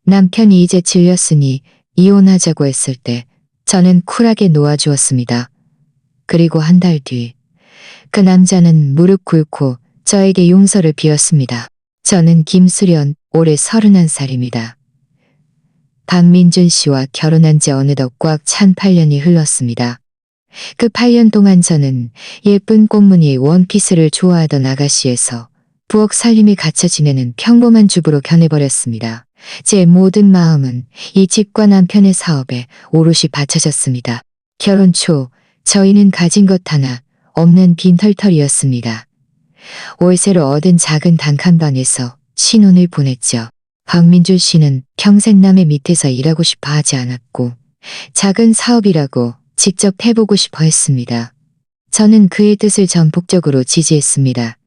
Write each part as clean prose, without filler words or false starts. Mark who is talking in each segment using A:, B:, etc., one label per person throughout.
A: 남편이 이제 질렸으니 이혼하자고 했을 때 저는 쿨하게 놓아주었습니다. 그리고 한 달 뒤, 그 남자는 무릎 꿇고 저에게 용서를 비웠습니다. 저는 김수련, 올해 31살입니다. 박민준 씨와 결혼한 지 어느덧 꽉 찬 8년이 흘렀습니다. 그 8년 동안 저는 예쁜 꽃무늬 원피스를 좋아하던 아가씨에서 부엌 살림에 갇혀 지내는 평범한 주부로 변해버렸습니다. 제 모든 마음은 이 집과 남편의 사업에 오롯이 바쳐졌습니다. 결혼 초 저희는 가진 것 하나 없는 빈털털이었습니다. 월세로 얻은 작은 단칸방에서 신혼을 보냈죠. 박민준 씨는 평생 남의 밑에서 일하고 싶어 하지 않았고 작은 사업이라고 직접 해보고 싶어 했습니다. 저는 그의 뜻을 전폭적으로 지지했습니다.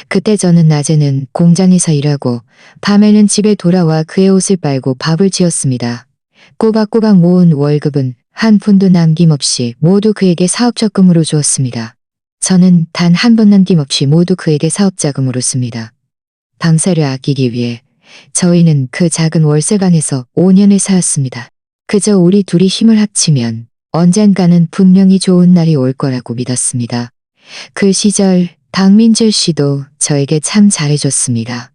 A: 그때 저는 낮에는 공장에서 일하고 밤에는 집에 돌아와 그의 옷을 빨고 밥을 지었습니다. 꼬박꼬박 모은 월급은 한 푼도 남김없이 모두 그에게 사업적금으로 주었습니다. 저는 단 한 번 남김없이 모두 그에게 사업자금으로 씁니다. 방세를 아끼기 위해 저희는 그 작은 월세방에서 5년을 살았습니다. 그저 우리 둘이 힘을 합치면 언젠가는 분명히 좋은 날이 올 거라고 믿었습니다. 그 시절 박민준 씨도 저에게 참 잘해줬습니다.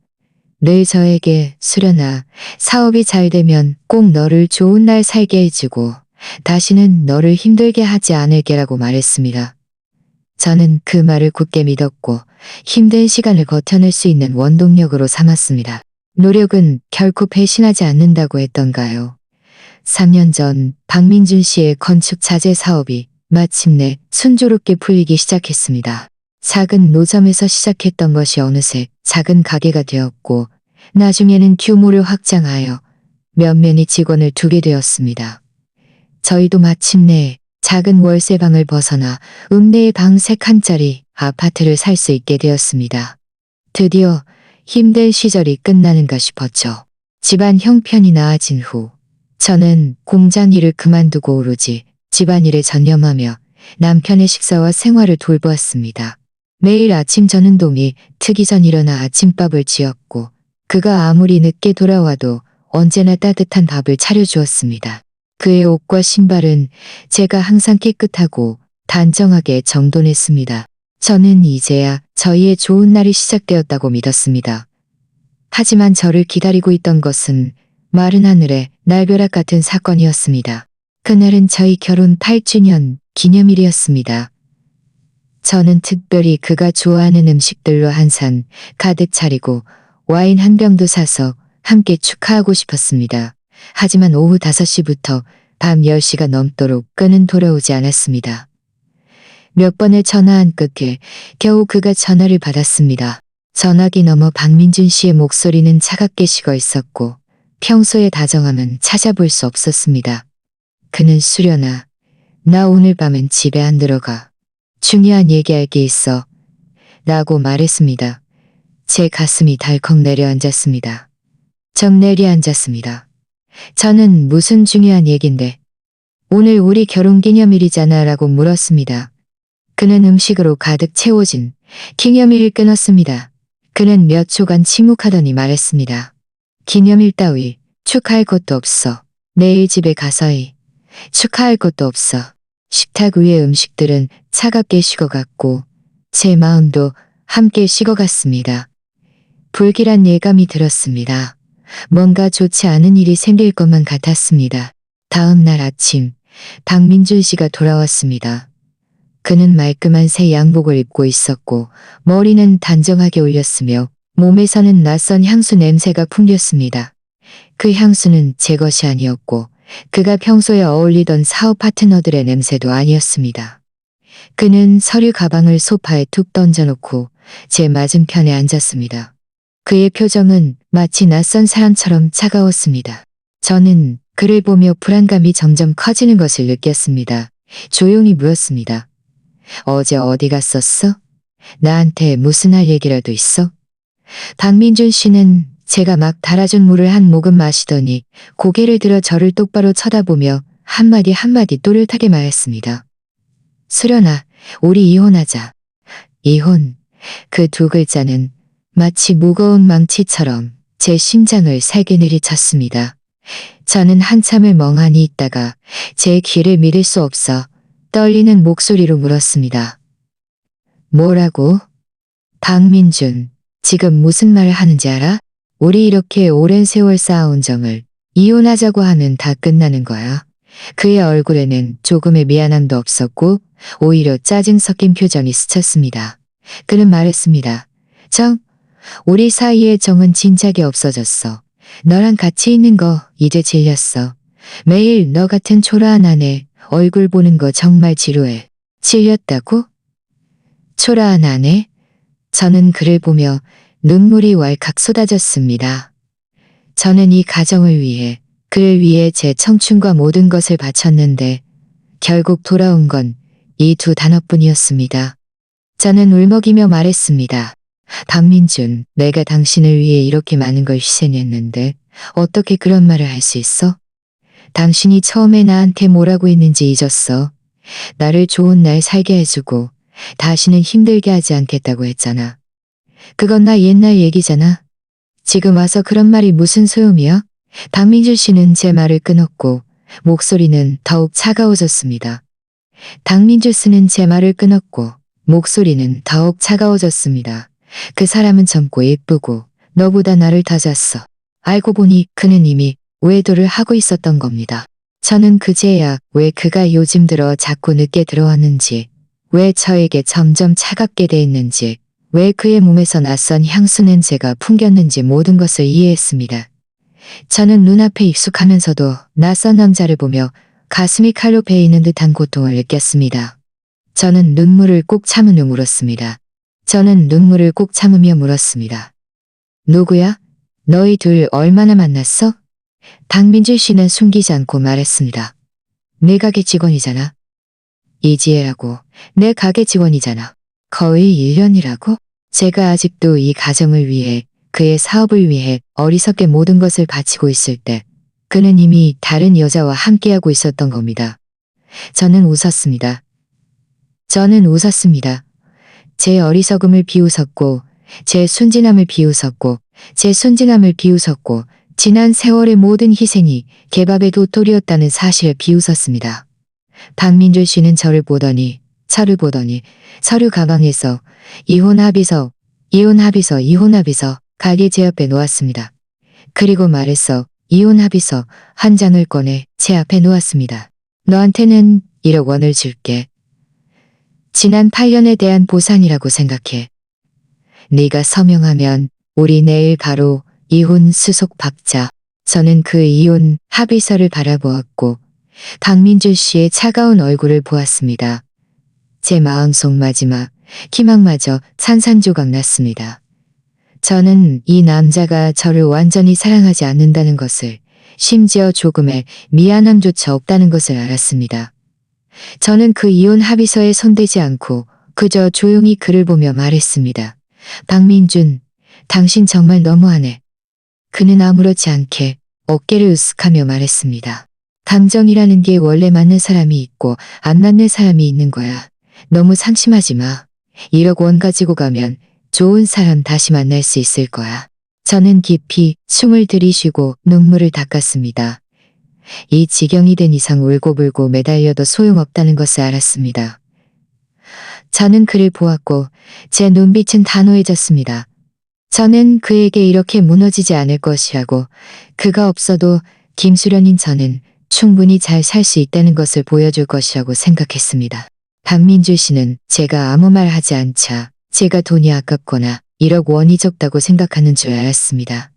A: 늘 저에게 수련아, 사업이 잘 되면 꼭 너를 좋은 날 살게 해주고 다시는 너를 힘들게 하지 않을게라고 말했습니다. 저는 그 말을 굳게 믿었고 힘든 시간을 버텨낼 수 있는 원동력으로 삼았습니다. 노력은 결코 배신하지 않는다고 했던가요? 3년 전 박민준 씨의 건축 자재 사업이 마침내 순조롭게 풀리기 시작했습니다. 작은 노점에서 시작했던 것이 어느새 작은 가게가 되었고 나중에는 규모를 확장하여 면면이 직원을 두게 되었습니다. 저희도 마침내 작은 월세방을 벗어나 읍내의 방 3칸짜리 아파트를 살 수 있게 되었습니다. 드디어 힘든 시절이 끝나는가 싶었죠. 집안 형편이 나아진 후 저는 공장 일을 그만두고 오로지 집안일에 전념하며 남편의 식사와 생활을 돌보았습니다. 매일 아침 저는 동이 트기 전 일어나 아침밥을 지었고 그가 아무리 늦게 돌아와도 언제나 따뜻한 밥을 차려주었습니다. 그의 옷과 신발은 제가 항상 깨끗하고 단정하게 정돈했습니다. 저는 이제야 저희의 좋은 날이 시작되었다고 믿었습니다. 하지만 저를 기다리고 있던 것은 마른 하늘에 날벼락 같은 사건이었습니다. 그날은 저희 결혼 8주년 기념일이었습니다. 저는 특별히 그가 좋아하는 음식들로 한 산 가득 차리고 와인 한 병도 사서 함께 축하하고 싶었습니다. 하지만 오후 5시부터 밤 10시가 넘도록 그는 돌아오지 않았습니다. 몇 번을 전화한 끝에 겨우 그가 전화를 받았습니다. 전화기 너머 박민준 씨의 목소리는 차갑게 식어 있었고 평소의 다정함은 찾아볼 수 없었습니다. 그는 수련아, 나 오늘 밤엔 집에 안 들어가. 중요한 얘기할 게 있어. 라고 말했습니다. 제 가슴이 덜컥 내려앉았습니다. 정 내려앉았습니다. 저는 무슨 중요한 얘긴데 오늘 우리 결혼기념일이잖아 라고 물었습니다. 그는 음식으로 가득 채워진 기념일을 끊었습니다. 그는 몇 초간 침묵하더니 말했습니다. 기념일 따위 축하할 것도 없어. 내일 집에 가서이. 축하할 것도 없어. 식탁 위의 음식들은 차갑게 식어갔고 제 마음도 함께 식어갔습니다. 불길한 예감이 들었습니다. 뭔가 좋지 않은 일이 생길 것만 같았습니다. 다음 날 아침 박민준 씨가 돌아왔습니다. 그는 말끔한 새 양복을 입고 있었고 머리는 단정하게 올렸으며 몸에서는 낯선 향수 냄새가 풍겼습니다. 그 향수는 제 것이 아니었고 그가 평소에 어울리던 사업 파트너들의 냄새도 아니었습니다. 그는 서류 가방을 소파에 툭 던져놓고 제 맞은편에 앉았습니다. 그의 표정은 마치 낯선 사람처럼 차가웠습니다. 저는 그를 보며 불안감이 점점 커지는 것을 느꼈습니다. 조용히 물었습니다. 어제 어디 갔었어? 나한테 무슨 할 얘기라도 있어? 박민준 씨는 제가 막 달아준 물을 한 모금 마시더니 고개를 들어 저를 똑바로 쳐다보며 한마디 한마디 또렷하게 말했습니다. 수련아, 우리 이혼하자. 이혼. 그 두 글자는 마치 무거운 망치처럼 제 심장을 살게 내리쳤습니다. 저는 한참을 멍하니 있다가 제 귀를 믿을 수 없어 떨리는 목소리로 물었습니다. 뭐라고? 박민준, 지금 무슨 말을 하는지 알아? 우리 이렇게 오랜 세월 쌓아온 정을 이혼하자고 하면 다 끝나는 거야. 그의 얼굴에는 조금의 미안함도 없었고 오히려 짜증 섞인 표정이 스쳤습니다. 그는 말했습니다. 우리 사이의 정은 진작에 없어졌어. 너랑 같이 있는 거 이제 질렸어. 매일 너 같은 초라한 아내 얼굴 보는 거 정말 지루해. 질렸다고? 초라한 아내? 저는 그를 보며 눈물이 왈칵 쏟아졌습니다. 저는 이 가정을 위해, 그를 위해 제 청춘과 모든 것을 바쳤는데 결국 돌아온 건 이 두 단어뿐이었습니다. 저는 울먹이며 말했습니다. 박민준, 내가 당신을 위해 이렇게 많은 걸 희생했는데 어떻게 그런 말을 할 수 있어? 당신이 처음에 나한테 뭐라고 했는지 잊었어. 나를 좋은 날 살게 해주고 다시는 힘들게 하지 않겠다고 했잖아. 그건 나 옛날 얘기잖아. 지금 와서 그런 말이 무슨 소용이야? 박민준 씨는 제 말을 끊었고 목소리는 더욱 차가워졌습니다. 박민준 씨는 제 말을 끊었고 목소리는 더욱 차가워졌습니다. 그 사람은 젊고 예쁘고 너보다 나를 더 잤어. 알고 보니 그는 이미 외도를 하고 있었던 겁니다. 저는 그제야 왜 그가 요즘 들어 자꾸 늦게 들어왔는지, 왜 저에게 점점 차갑게 돼 있는지, 왜 그의 몸에서 낯선 향수 냄새가 풍겼는지 모든 것을 이해했습니다. 저는 눈앞에 익숙하면서도 낯선 남자를 보며 가슴이 칼로 베이는 듯한 고통을 느꼈습니다. 저는 눈물을 꾹 참으며 물었습니다. 누구야? 너희 둘 얼마나 만났어? 박민준 씨는 숨기지 않고 말했습니다. 내 가게 직원이잖아. 이지혜라고. 내 가게 직원이잖아. 거의 1년이라고? 제가 아직도 이 가정을 위해, 그의 사업을 위해 어리석게 모든 것을 바치고 있을 때 그는 이미 다른 여자와 함께하고 있었던 겁니다. 저는 웃었습니다. 제 어리석음을 비웃었고, 제 순진함을 비웃었고, 지난 세월의 모든 희생이 개밥의 도토리였다는 사실을 비웃었습니다. 박민준 씨는 저를 보더니 서류 가방에서 이혼 합의서 가게 제 앞에 놓았습니다. 그리고 말했어. 이혼 합의서 한 장을 꺼내 제 앞에 놓았습니다. 너한테는 1억 원을 줄게. 지난 8년에 대한 보상이라고 생각해. 네가 서명하면 우리 내일 바로 이혼 수속 박자. 저는 그 이혼 합의서를 바라보았고 박민준 씨의 차가운 얼굴을 보았습니다. 제 마음속 마지막 희망마저 산산조각 났습니다. 저는 이 남자가 저를 완전히 사랑하지 않는다는 것을, 심지어 조금의 미안함조차 없다는 것을 알았습니다. 저는 그 이혼 합의서에 손대지 않고 그저 조용히 그를 보며 말했습니다. 박민준, 당신 정말 너무하네. 그는 아무렇지 않게 어깨를 으쓱하며 말했습니다. 감정이라는 게 원래 맞는 사람이 있고 안 맞는 사람이 있는 거야. 너무 상심하지 마. 1억 원 가지고 가면 좋은 사람 다시 만날 수 있을 거야. 저는 깊이 숨을 들이쉬고 눈물을 닦았습니다. 이 지경이 된 이상 울고불고 매달려도 소용없다는 것을 알았습니다. 저는 그를 보았고 제 눈빛은 단호해졌습니다. 저는 그에게 이렇게 무너지지 않을 것이라고, 그가 없어도 김수련인 저는 충분히 잘 살 수 있다는 것을 보여줄 것이라고 생각했습니다. 박민준 씨는 제가 아무 말 하지 않자 제가 돈이 아깝거나 1억 원이 적다고 생각하는 줄 알았습니다.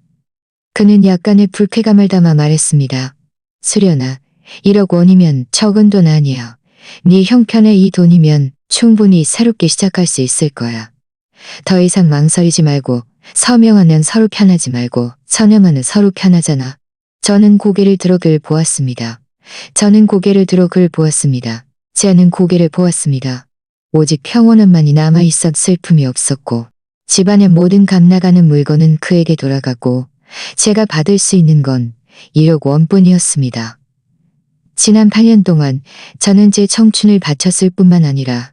A: 그는 약간의 불쾌감을 담아 말했습니다. 수련아, 1억 원이면 적은 돈 아니야. 네 형편에 이 돈이면 충분히 새롭게 시작할 수 있을 거야. 더 이상 망설이지 말고, 서명하면 서로 편하지 말고 서명하면 서로 편하잖아. 저는 고개를 들어 그를 보았습니다. 쟤는 고개를 보았습니다. 오직 평온함만이 남아있었. 슬픔이 없었고 집안의 모든 값나가는 물건은 그에게 돌아가고 제가 받을 수 있는 건 1억 원뿐이었습니다. 지난 8년 동안 저는 제 청춘을 바쳤을 뿐만 아니라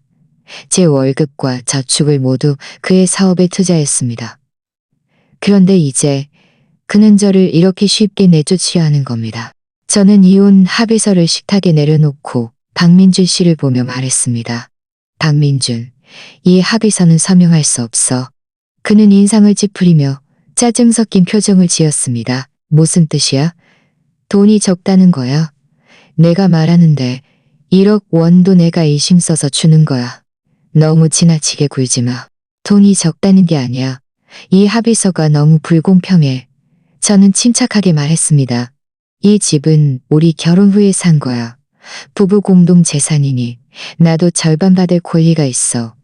A: 제 월급과 저축을 모두 그의 사업에 투자했습니다. 그런데 이제 그는 저를 이렇게 쉽게 내쫓으려 하는 겁니다. 저는 이혼 합의서를 식탁에 내려놓고 박민준 씨를 보며 말했습니다. 박민준, 이 합의서는 서명할 수 없어. 그는 인상을 찌푸리며 짜증 섞인 표정을 지었습니다. 무슨 뜻이야? 돈이 적다는 거야. 내가 말하는데 1억 원도 내가 이심 써서 주는 거야. 너무 지나치게 굴지 마. 돈이 적다는 게 아니야. 이 합의서가 너무 불공평해. 저는 침착하게 말했습니다. 이 집은 우리 결혼 후에 산 거야. 부부 공동 재산이니 나도 절반 받을 권리가 있어.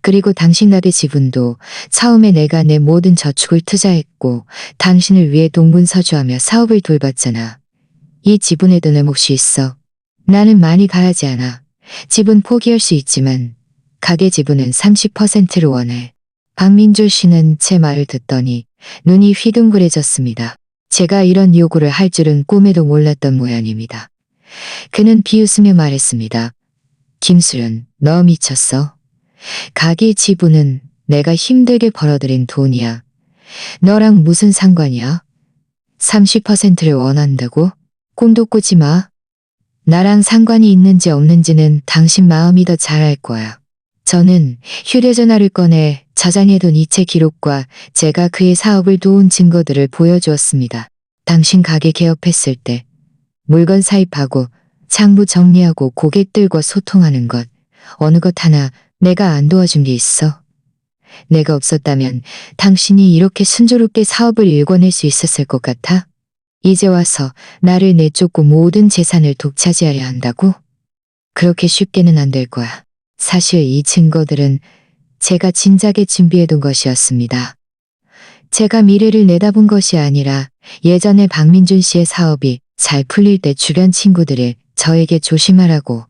A: 그리고 당신 나의 지분도 처음에 내가 내 모든 저축을 투자했고 당신을 위해 동분서주하며 사업을 돌봤잖아. 이 지분에도 내 몫이 있어. 나는 많이 바라지 않아. 집은 포기할 수 있지만 가게 지분은 30%를 원해. 박민주 씨는 제 말을 듣더니 눈이 휘둥그레졌습니다. 제가 이런 요구를 할 줄은 꿈에도 몰랐던 모양입니다. 그는 비웃으며 말했습니다. 김수연, 너 미쳤어? 가게 지분은 내가 힘들게 벌어들인 돈이야. 너랑 무슨 상관이야? 30%를 원한다고? 꿈도 꾸지 마. 나랑 상관이 있는지 없는지는 당신 마음이 더 잘 알 거야. 저는 휴대전화를 꺼내 저장해둔 이체 기록과 제가 그의 사업을 도운 증거들을 보여주었습니다. 당신 가게 개업했을 때 물건 사입하고 창부 정리하고 고객들과 소통하는 것, 어느 것 하나 내가 안 도와준 게 있어. 내가 없었다면 당신이 이렇게 순조롭게 사업을 일궈낼 수 있었을 것 같아? 이제 와서 나를 내쫓고 모든 재산을 독차지하려 한다고? 그렇게 쉽게는 안 될 거야. 사실 이 증거들은 제가 진작에 준비해둔 것이었습니다. 제가 미래를 내다본 것이 아니라 예전에 박민준 씨의 사업이 잘 풀릴 때 주변 친구들이 저에게 조심하라고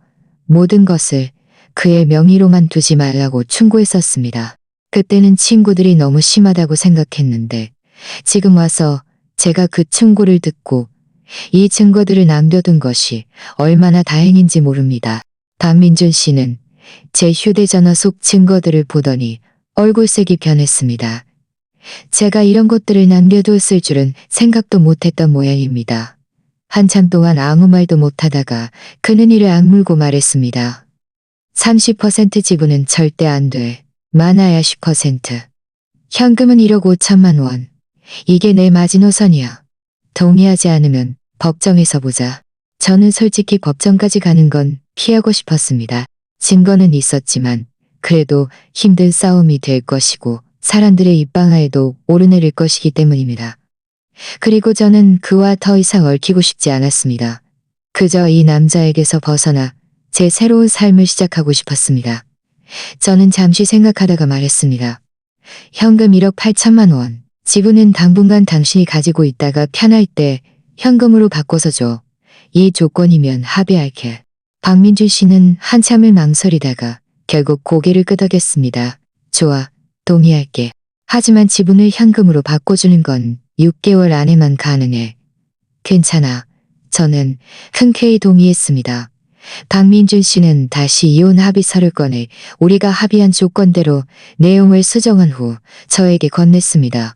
A: 모든 것을 그의 명의로만 두지 말라고 충고했었습니다. 그때는 친구들이 너무 심하다고 생각했는데 지금 와서 제가 그 충고를 듣고 이 증거들을 남겨둔 것이 얼마나 다행인지 모릅니다. 박민준 씨는 제 휴대전화 속 증거들을 보더니 얼굴색이 변했습니다. 제가 이런 것들을 남겨두었을 줄은 생각도 못했던 모양입니다. 한참 동안 아무 말도 못하다가 그는 이를 악물고 말했습니다. 30% 지분은 절대 안 돼. 많아야 10%. 현금은 1억 5천만 원. 이게 내 마지노선이야. 동의하지 않으면 법정에서 보자. 저는 솔직히 법정까지 가는 건 피하고 싶었습니다. 증거는 있었지만 그래도 힘든 싸움이 될 것이고 사람들의 입방아에도 오르내릴 것이기 때문입니다. 그리고 저는 그와 더 이상 얽히고 싶지 않았습니다. 그저 이 남자에게서 벗어나 제 새로운 삶을 시작하고 싶었습니다. 저는 잠시 생각하다가 말했습니다. 현금 1억 8천만 원. 지분은 당분간 당신이 가지고 있다가 편할 때 현금으로 바꿔서 줘. 이 조건이면 합의할게. 박민준 씨는 한참을 망설이다가 결국 고개를 끄덕였습니다. 좋아, 동의할게. 하지만 지분을 현금으로 바꿔주는 건 6개월 안에만 가능해. 괜찮아. 저는 흔쾌히 동의했습니다. 박민준 씨는 다시 이혼 합의서를 꺼내 우리가 합의한 조건대로 내용을 수정한 후 저에게 건넸습니다.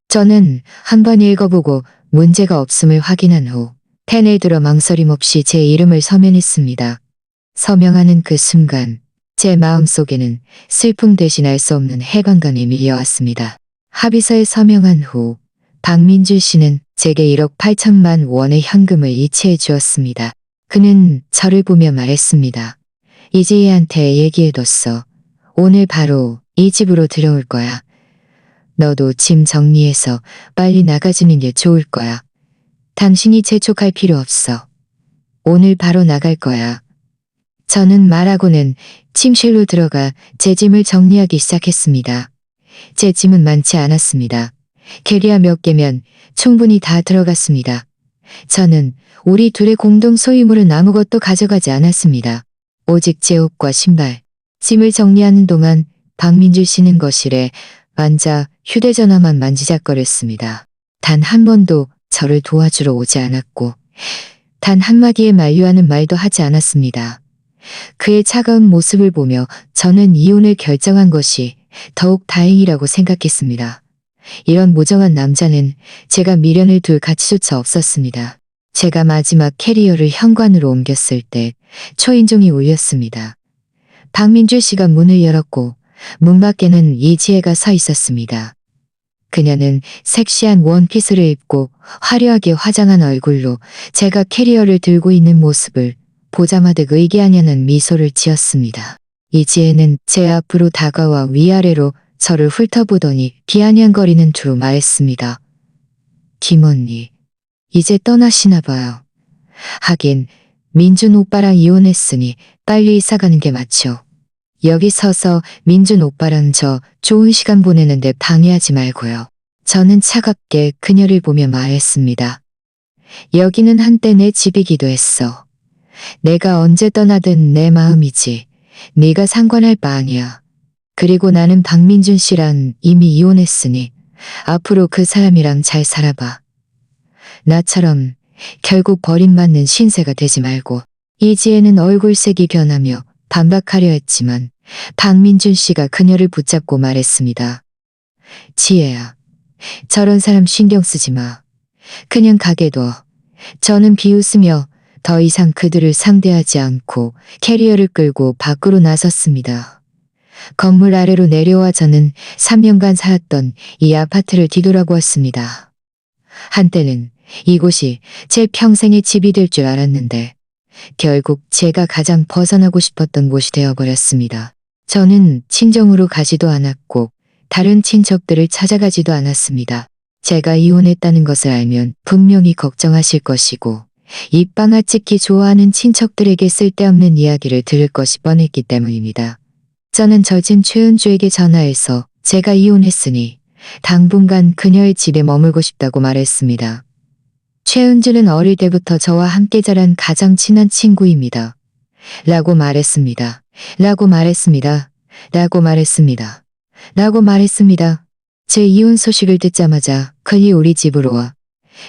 A: 저는 한번 읽어보고 문제가 없음을 확인한 후 펜을 들어 망설임 없이 제 이름을 서명했습니다. 서명하는 그 순간 제 마음속에는 슬픔 대신 알 수 없는 해방감이 밀려왔습니다. 합의서에 서명한 후 박민준 씨는 제게 1억 8천만 원의 현금을 이체해 주었습니다. 그는 저를 보며 말했습니다. 이제 얘한테 얘기해뒀어. 오늘 바로 이 집으로 들어올 거야. 너도 짐 정리해서 빨리 나가주는 게 좋을 거야. 당신이 재촉할 필요 없어. 오늘 바로 나갈 거야. 저는 말하고는 침실로 들어가 제 짐을 정리하기 시작했습니다. 제 짐은 많지 않았습니다. 캐리어 몇 개면 충분히 다 들어갔습니다. 저는 우리 둘의 공동 소유물은 아무것도 가져가지 않았습니다. 오직 제 옷과 신발. 짐을 정리하는 동안 박민주 씨는 거실에 앉아 휴대전화만 만지작거렸습니다. 단 한 번도 저를 도와주러 오지 않았고 단 한마디의 만류하는 말도 하지 않았습니다. 그의 차가운 모습을 보며 저는 이혼을 결정한 것이 더욱 다행이라고 생각했습니다. 이런 무정한 남자는 제가 미련을 둘 가치조차 없었습니다. 제가 마지막 캐리어를 현관으로 옮겼을 때 초인종이 울렸습니다. 박민주 씨가 문을 열었고 문 밖에는 이지혜가 서 있었습니다. 그녀는 섹시한 원피스를 입고 화려하게 화장한 얼굴로 제가 캐리어를 들고 있는 모습을 보자마득 의기아냐는 미소를 지었습니다. 이지혜는 제 앞으로 다가와 위아래로 저를 훑어보더니 비아냥거리는 투로 말했습니다. 김 언니, 이제 떠나시나 봐요. 하긴 민준 오빠랑 이혼했으니 빨리 이사 가는 게 맞죠. 여기 서서 민준 오빠랑 저 좋은 시간 보내는데 방해하지 말고요. 저는 차갑게 그녀를 보며 말했습니다. 여기는 한때 내 집이기도 했어. 내가 언제 떠나든 내 마음이지. 네가 상관할 바 아니야. 그리고 나는 박민준 씨랑 이미 이혼했으니 앞으로 그 사람이랑 잘 살아봐. 나처럼 결국 버림받는 신세가 되지 말고. 이지혜는 얼굴색이 변하며 반박하려 했지만 박민준 씨가 그녀를 붙잡고 말했습니다. 지혜야, 저런 사람 신경 쓰지 마. 그냥 가게 둬. 저는 비웃으며 더 이상 그들을 상대하지 않고 캐리어를 끌고 밖으로 나섰습니다. 건물 아래로 내려와 저는 3년간 살았던 이 아파트를 뒤돌아보았습니다. 한때는 이곳이 제 평생의 집이 될 줄 알았는데 결국 제가 가장 벗어나고 싶었던 곳이 되어버렸습니다. 저는 친정으로 가지도 않았고 다른 친척들을 찾아가지도 않았습니다. 제가 이혼했다는 것을 알면 분명히 걱정하실 것이고 입방아 찍기 좋아하는 친척들에게 쓸데없는 이야기를 들을 것이 뻔했기 때문입니다. 저는 젖은 최은주에게 전화해서 제가 이혼했으니 당분간 그녀의 집에 머물고 싶다고 말했습니다. 최은주는 어릴 때부터 저와 함께 자란 가장 친한 친구입니다. 라고 말했습니다. 라고 말했습니다. 라고 말했습니다. 라고 말했습니다. 제 이혼 소식을 듣자마자 그이 우리 집으로 와.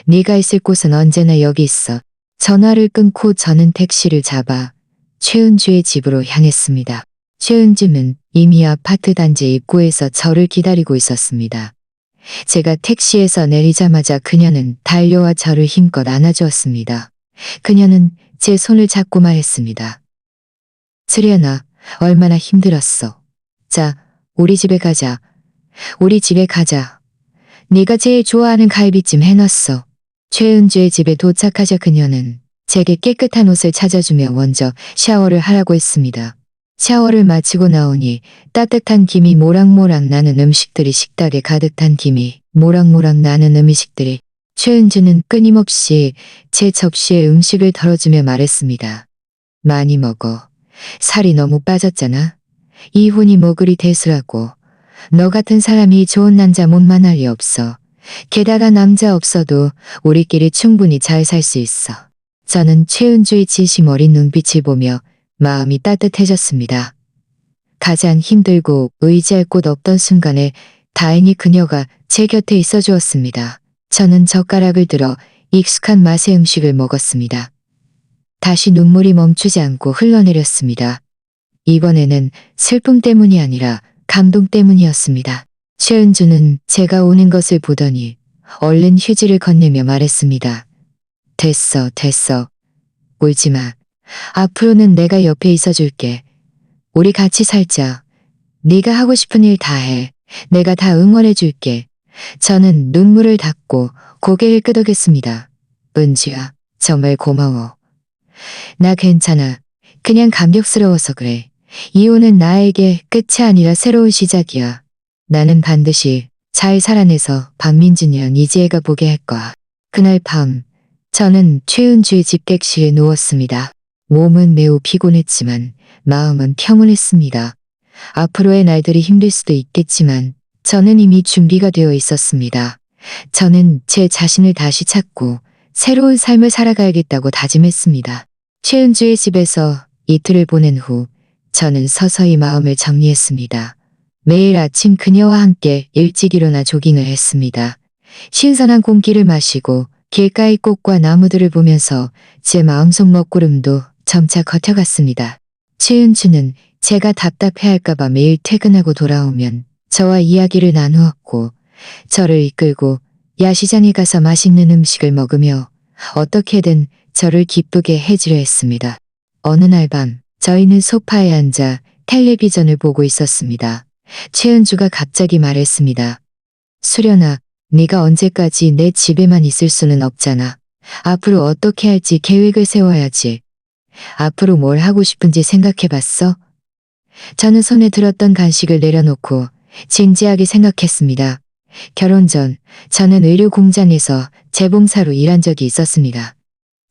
A: 네가 있을 곳은 언제나 여기 있어. 전화를 끊고 저는 택시를 잡아 최은주의 집으로 향했습니다. 최은주는 이미 아파트 단지 입구에서 저를 기다리고 있었습니다. 제가 택시에서 내리자마자 그녀는 달려와 저를 힘껏 안아주었습니다. 그녀는 제 손을 잡고 말했습니다. 수련아, 얼마나 힘들었어. 자, 우리 집에 가자. 우리 집에 가자. 네가 제일 좋아하는 갈비찜 해놨어. 최은주의 집에 도착하자 그녀는 제게 깨끗한 옷을 찾아주며 먼저 샤워를 하라고 했습니다. 샤워를 마치고 나오니 따뜻한 김이 모락모락 나는 음식들이 식탁에 가득 찬 김이 모락모락 나는 음식들이 최은주는 끊임없이 제 접시에 음식을 덜어주며 말했습니다. 많이 먹어. 살이 너무 빠졌잖아. 이혼이 뭐 그리 대수라고. 너 같은 사람이 좋은 남자 못 만날 리 없어. 게다가 남자 없어도 우리끼리 충분히 잘 살 수 있어. 저는 최은주의 진심 어린 눈빛을 보며 마음이 따뜻해졌습니다. 가장 힘들고 의지할 곳 없던 순간에 다행히 그녀가 제 곁에 있어 주었습니다. 저는 젓가락을 들어 익숙한 맛의 음식을 먹었습니다. 다시 눈물이 멈추지 않고 흘러내렸습니다. 이번에는 슬픔 때문이 아니라 감동 때문이었습니다. 최은주는 제가 오는 것을 보더니 얼른 휴지를 건네며 말했습니다. 됐어, 됐어. 울지 마. 앞으로는 내가 옆에 있어줄게. 우리 같이 살자. 네가 하고 싶은 일 다 해. 내가 다 응원해줄게. 저는 눈물을 닦고 고개를 끄덕였습니다. 은주야, 정말 고마워. 나 괜찮아. 그냥 감격스러워서 그래. 이혼은 나에게 끝이 아니라 새로운 시작이야. 나는 반드시 잘 살아내서 박민준이랑 이지혜가 보게 할 거야. 그날 밤, 저는 최은주의 집 객실에 누웠습니다. 몸은 매우 피곤했지만 마음은 평온했습니다. 앞으로의 날들이 힘들 수도 있겠지만 저는 이미 준비가 되어 있었습니다. 저는 제 자신을 다시 찾고 새로운 삶을 살아가야겠다고 다짐했습니다. 최은주의 집에서 이틀을 보낸 후 저는 서서히 마음을 정리했습니다. 매일 아침 그녀와 함께 일찍 일어나 조깅을 했습니다. 신선한 공기를 마시고 길가의 꽃과 나무들을 보면서 제 마음속 먹구름도 점차 걷혀갔습니다. 최은주는 제가 답답해할까봐 매일 퇴근하고 돌아오면 저와 이야기를 나누었고 저를 이끌고 야시장에 가서 맛있는 음식을 먹으며 어떻게든 저를 기쁘게 해주려 했습니다. 어느 날 밤 저희는 소파에 앉아 텔레비전을 보고 있었습니다. 최은주가 갑자기 말했습니다. 수련아, 네가 언제까지 내 집에만 있을 수는 없잖아. 앞으로 어떻게 할지 계획을 세워야지. 앞으로 뭘 하고 싶은지 생각해봤어? 저는 손에 들었던 간식을 내려놓고 진지하게 생각했습니다. 결혼 전 저는 의류 공장에서 재봉사로 일한 적이 있었습니다.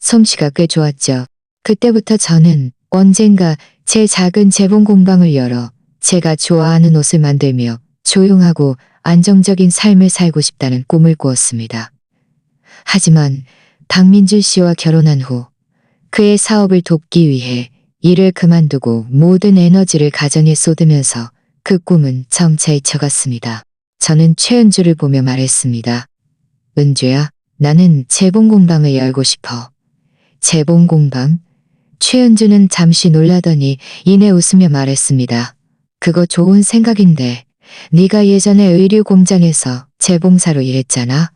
A: 솜씨가 꽤 좋았죠. 그때부터 저는 언젠가 제 작은 재봉 공방을 열어 제가 좋아하는 옷을 만들며 조용하고 안정적인 삶을 살고 싶다는 꿈을 꾸었습니다. 하지만 박민준 씨와 결혼한 후 그의 사업을 돕기 위해 일을 그만두고 모든 에너지를 가정에 쏟으면서 그 꿈은 점차 잊혀갔습니다. 저는 최은주를 보며 말했습니다. 은주야, 나는 재봉 공방을 열고 싶어. 재봉 공방? 최은주는 잠시 놀라더니 이내 웃으며 말했습니다. 그거 좋은 생각인데 네가 예전에 의류 공장에서 재봉사로 일했잖아.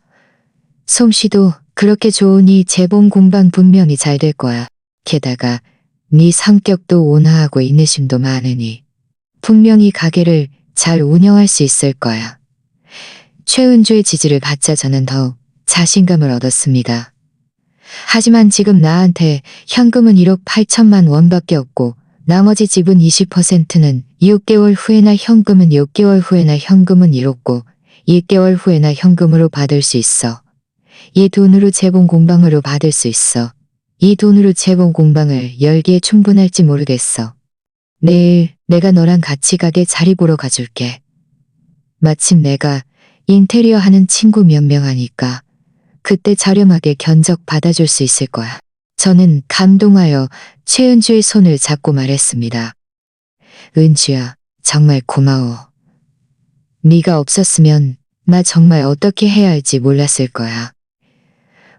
A: 솜씨도 그렇게 좋으니 재봉 공방 분명히 잘 될 거야. 게다가 네 성격도 온화하고 인내심도 많으니 분명히 가게를 잘 운영할 수 있을 거야. 최은주의 지지를 받자 저는 더욱 자신감을 얻었습니다. 하지만 지금 나한테 현금은 1억 8천만 원밖에 없고 나머지 지분 20%는 6개월 후에나 현금은 6개월 후에나 현금은 1억고 2개월 후에나 현금으로 받을 수 있어. 이 돈으로 재봉 공방으로 받을 수 있어. 이 돈으로 재봉 공방을 열기에 충분할지 모르겠어. 내일 내가 너랑 같이 가게 자리 보러 가줄게. 마침 내가 인테리어 하는 친구 몇 명 하니까 그때 저렴하게 견적 받아줄 수 있을 거야. 저는 감동하여 최은주의 손을 잡고 말했습니다. 은주야, 정말 고마워. 네가 없었으면 나 정말 어떻게 해야 할지 몰랐을 거야.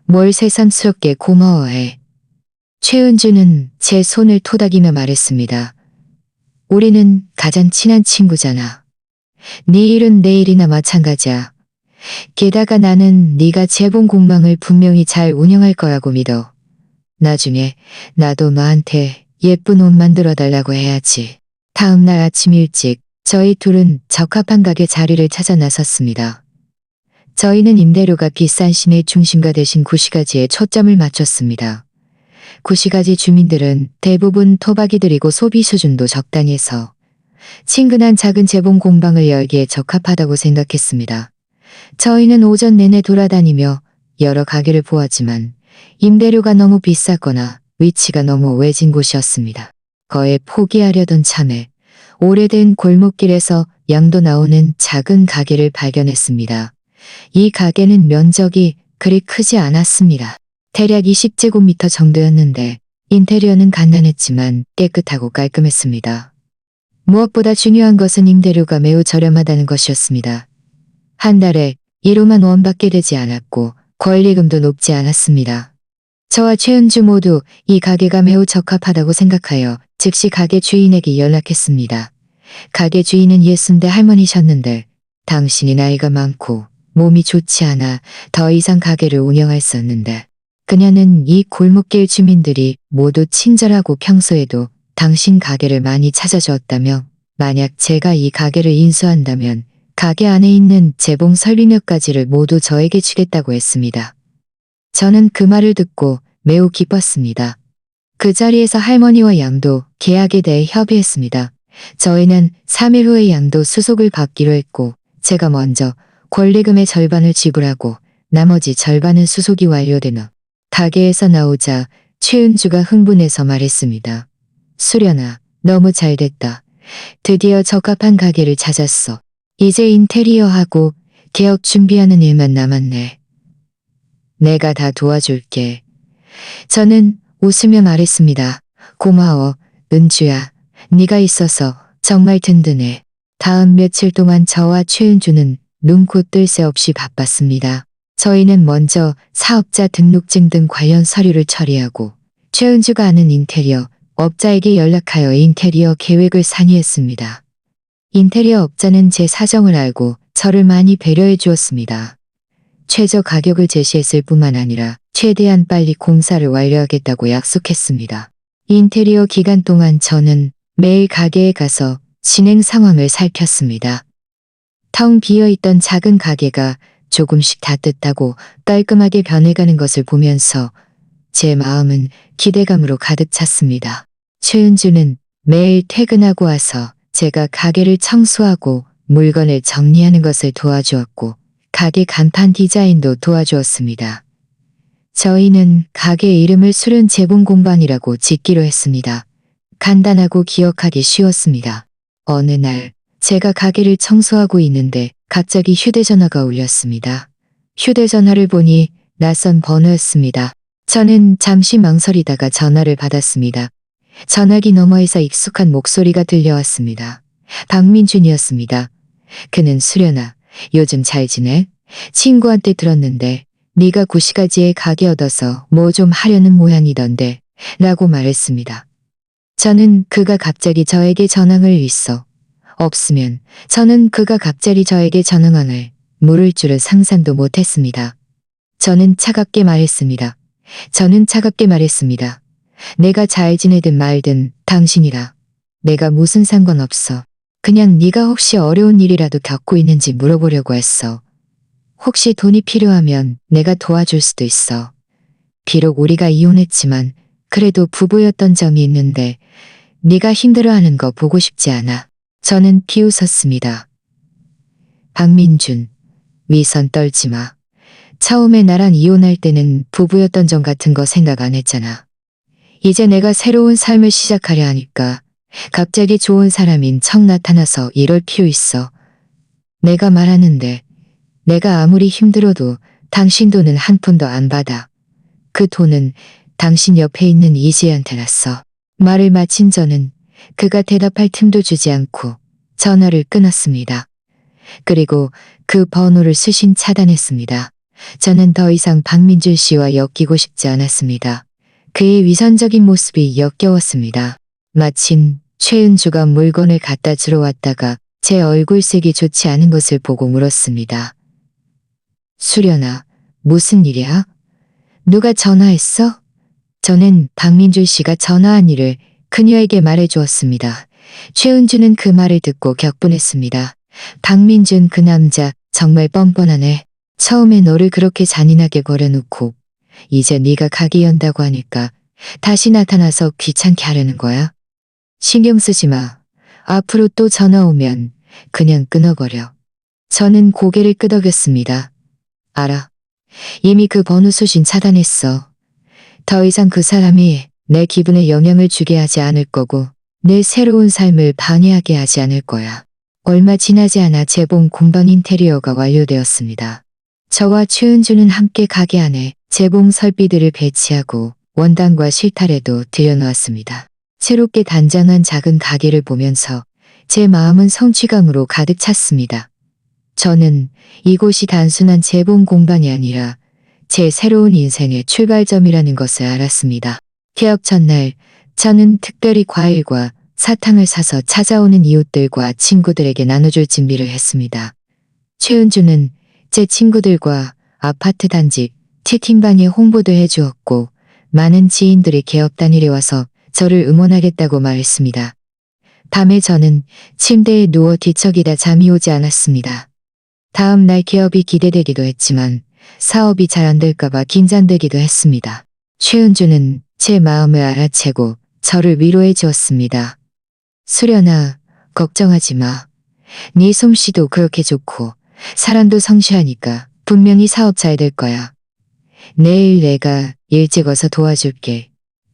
A: 뭘 새삼스럽게 고마워해. 최은주는 제 손을 토닥이며 말했습니다. 우리는 가장 친한 친구잖아. 네 일은 내 일이나 마찬가지야. 게다가 나는 네가 재봉 공방을 분명히 잘 운영할 거라고 믿어. 나중에 나도 너한테 예쁜 옷 만들어 달라고 해야지. 다음 날 아침 일찍 저희 둘은 적합한 가게 자리를 찾아 나섰습니다. 저희는 임대료가 비싼 시내 중심가 대신 구시가지에 초점을 맞췄습니다. 구시가지 주민들은 대부분 토박이들이고 소비 수준도 적당히 해서 친근한 작은 재봉 공방을 열기에 적합하다고 생각했습니다. 저희는 오전 내내 돌아다니며 여러 가게를 보았지만 임대료가 너무 비쌌거나 위치가 너무 외진 곳이었습니다. 거의 포기하려던 참에 오래된 골목길에서 양도 나오는 작은 가게를 발견했습니다. 이 가게는 면적이 그리 크지 않았습니다. 대략 20제곱미터 정도였는데 인테리어는 간단했지만 깨끗하고 깔끔했습니다. 무엇보다 중요한 것은 임대료가 매우 저렴하다는 것이었습니다. 한 달에 1호만 원밖에 되지 않았고 권리금도 높지 않았습니다. 저와 최은주 모두 이 가게가 매우 적합하다고 생각하여 즉시 가게 주인에게 연락했습니다. 가게 주인은 60대 할머니셨는데 당신이 나이가 많고 몸이 좋지 않아 더 이상 가게를 운영할 수 없는데 그녀는 이 골목길 주민들이 모두 친절하고 평소에도 당신 가게를 많이 찾아주었다며 만약 제가 이 가게를 인수한다면 가게 안에 있는 재봉 설비 몇 가지를 모두 저에게 주겠다고 했습니다. 저는 그 말을 듣고 매우 기뻤습니다. 그 자리에서 할머니와 양도 계약에 대해 협의했습니다. 저희는 3일 후에 양도 수속을 받기로 했고 제가 먼저 권리금의 절반을 지불하고 나머지 절반은 수속이 완료된 후 가게에서 나오자 최은주가 흥분해서 말했습니다. 수련아, 너무 잘됐다. 드디어 적합한 가게를 찾았어. 이제 인테리어하고 개업 준비하는 일만 남았네. 내가 다 도와줄게. 저는 웃으며 말했습니다. 고마워, 은주야. 네가 있어서 정말 든든해. 다음 며칠 동안 저와 최은주는 눈코 뜰 새 없이 바빴습니다. 저희는 먼저 사업자 등록증 등 관련 서류를 처리하고 최은주가 아는 인테리어 업자에게 연락하여 인테리어 계획을 상의했습니다. 인테리어 업자는 제 사정을 알고 저를 많이 배려해 주었습니다. 최저 가격을 제시했을 뿐만 아니라 최대한 빨리 공사를 완료하겠다고 약속했습니다. 인테리어 기간 동안 저는 매일 가게에 가서 진행 상황을 살폈습니다. 텅 비어있던 작은 가게가 조금씩 따뜻하고 깔끔하게 변해가는 것을 보면서 제 마음은 기대감으로 가득 찼습니다. 최은주는 매일 퇴근하고 와서 제가 가게를 청소하고 물건을 정리하는 것을 도와주었고 가게 간판 디자인도 도와주었습니다. 저희는 가게 이름을 수련 재봉공방이라고 짓기로 했습니다. 간단하고 기억하기 쉬웠습니다. 어느 날 제가 가게를 청소하고 있는데 갑자기 휴대전화가 울렸습니다. 휴대전화를 보니 낯선 번호였습니다. 저는 잠시 망설이다가 전화를 받았습니다. 전화기 너머에서 익숙한 목소리가 들려왔습니다. 박민준이었습니다. 그는 수련아, 요즘 잘 지내? 친구한테 들었는데 네가 구시가지에 가게 얻어서 뭐 좀 하려는 모양이던데 라고 말했습니다. 저는 그가 갑자기 저에게 전화를 있어 없으면 저는 그가 갑자기 저에게 전화를 물을 줄은 상상도 못했습니다. 저는 차갑게 말했습니다. 내가 잘 지내든 말든 당신이라. 내가 무슨 상관없어. 그냥 네가 혹시 어려운 일이라도 겪고 있는지 물어보려고 했어. 혹시 돈이 필요하면 내가 도와줄 수도 있어. 비록 우리가 이혼했지만 그래도 부부였던 점이 있는데 네가 힘들어하는 거 보고 싶지 않아. 저는 비웃었습니다. 박민준, 위선 떨지 마. 처음에 나랑 이혼할 때는 부부였던 점 같은 거 생각 안 했잖아. 이제 내가 새로운 삶을 시작하려 하니까 갑자기 좋은 사람인 척 나타나서 이럴 필요 있어. 내가 말하는데 내가 아무리 힘들어도 당신 돈은 한 푼도 안 받아. 그 돈은 당신 옆에 있는 이지혜한테 났어. 말을 마친 저는 그가 대답할 틈도 주지 않고 전화를 끊었습니다. 그리고 그 번호를 수신 차단했습니다. 저는 더 이상 박민준 씨와 엮이고 싶지 않았습니다. 그의 위선적인 모습이 역겨웠습니다. 마침 최은주가 물건을 갖다 주러 왔다가 제 얼굴색이 좋지 않은 것을 보고 물었습니다. 수련아, 무슨 일이야? 누가 전화했어? 저는 박민준 씨가 전화한 일을 그녀에게 말해주었습니다. 최은주는 그 말을 듣고 격분했습니다. 박민준 그 남자 정말 뻔뻔하네. 처음에 너를 그렇게 잔인하게 버려놓고 이제 네가 가게 연다고 하니까 다시 나타나서 귀찮게 하려는 거야? 신경 쓰지 마. 앞으로 또 전화 오면 그냥 끊어버려. 저는 고개를 끄덕였습니다. 알아. 이미 그 번호 수신 차단했어. 더 이상 그 사람이 내 기분에 영향을 주게 하지 않을 거고 내 새로운 삶을 방해하게 하지 않을 거야. 얼마 지나지 않아 재봉 공방 인테리어가 완료되었습니다. 저와 최은주는 함께 가게 안에 재봉 설비들을 배치하고 원단과 실타래도 들여놓았습니다. 새롭게 단장한 작은 가게를 보면서 제 마음은 성취감으로 가득 찼습니다. 저는 이곳이 단순한 재봉 공방이 아니라 제 새로운 인생의 출발점이라는 것을 알았습니다. 개업 전날 저는 특별히 과일과 사탕을 사서 찾아오는 이웃들과 친구들에게 나눠줄 준비를 했습니다. 최은주는 제 친구들과 아파트 단지 채팅방에 홍보도 해주었고 많은 지인들이 개업 단일에 와서 저를 응원하겠다고 말했습니다. 밤에 저는 침대에 누워 뒤척이다 잠이 오지 않았습니다. 다음 날 개업이 기대되기도 했지만 사업이 잘 안 될까봐 긴장되기도 했습니다. 최은주는 제 마음을 알아채고 저를 위로해 주었습니다. 수련아, 걱정하지 마. 네 솜씨도 그렇게 좋고 사람도 성실하니까 분명히 사업 잘 될 거야. 내일 내가 일찍 와서 도와줄게.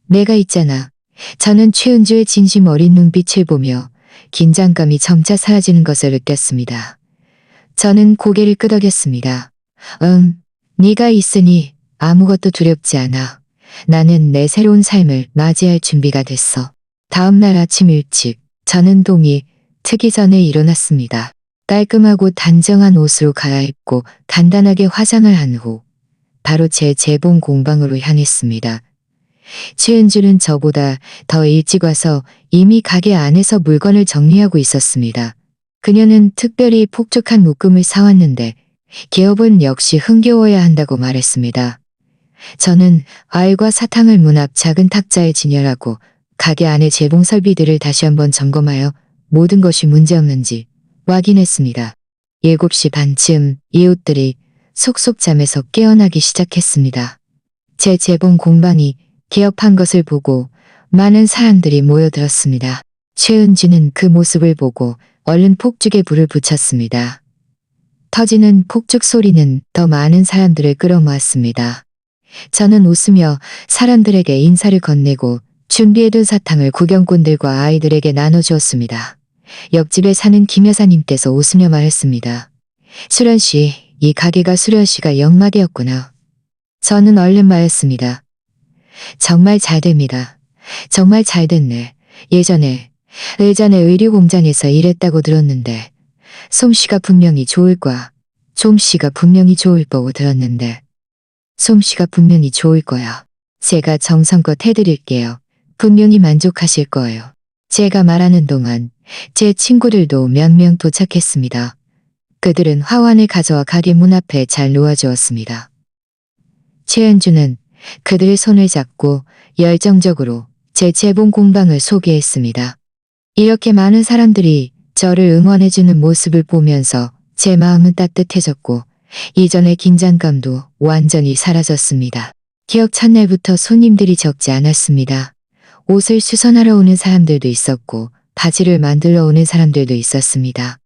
A: 내가 있잖아. 저는 최은주의 진심 어린 눈빛을 보며 긴장감이 점차 사라지는 것을 느꼈습니다. 저는 고개를 끄덕였습니다. 네가 있으니 아무것도 두렵지 않아. 나는 내 새로운 삶을 맞이할 준비가 됐어. 다음 날 아침 일찍 저는 동이 트기 전에 일어났습니다. 깔끔하고 단정한 옷으로 갈아입고 간단하게 화장을 한 후 바로 제 재봉 공방으로 향했습니다. 최은주는 저보다 더 일찍 와서 이미 가게 안에서 물건을 정리하고 있었습니다. 그녀는 특별히 폭죽한 묶음을 사왔는데 기업은 역시 흥겨워야 한다고 말했습니다. 저는 과일과 사탕을 문 앞 작은 탁자에 진열하고 가게 안의 재봉 설비들을 다시 한번 점검하여 모든 것이 문제없는지 확인했습니다. 7시 반쯤 이웃들이 속속 잠에서 깨어나기 시작했습니다. 제 재봉 공방이 개업한 것을 보고 많은 사람들이 모여들었습니다. 최은주는 그 모습을 보고 얼른 폭죽에 불을 붙였습니다. 터지는 폭죽 소리는 더 많은 사람들을 끌어모았습니다. 저는 웃으며 사람들에게 인사를 건네고 준비해둔 사탕을 구경꾼들과 아이들에게 나눠주었습니다. 옆집에 사는 김 여사님께서 웃으며 말했습니다. 수련 씨, 이 가게가 수련 씨가 영마되었구나. 저는 얼른 말했습니다. 정말 잘 됩니다. 정말 잘 됐네. 예전에 의류 공장에서 일했다고 들었는데 솜씨가 분명히 좋을 거야. 솜씨가 분명히 좋을 거고 들었는데 솜씨가 분명히 좋을 거야. 제가 정성껏 해드릴게요. 분명히 만족하실 거예요. 제가 말하는 동안 제 친구들도 몇 명 도착했습니다. 그들은 화환을 가져와 가게 문 앞에 잘 놓아주었습니다. 최은주는 그들의 손을 잡고 열정적으로 제 재봉 공방을 소개했습니다. 이렇게 많은 사람들이 저를 응원해주는 모습을 보면서 제 마음은 따뜻해졌고 이전의 긴장감도 완전히 사라졌습니다. 기업 첫날부터 손님들이 적지 않았습니다. 옷을 수선하러 오는 사람들도 있었고 바지를 만들러 오는 사람들도 있었습니다.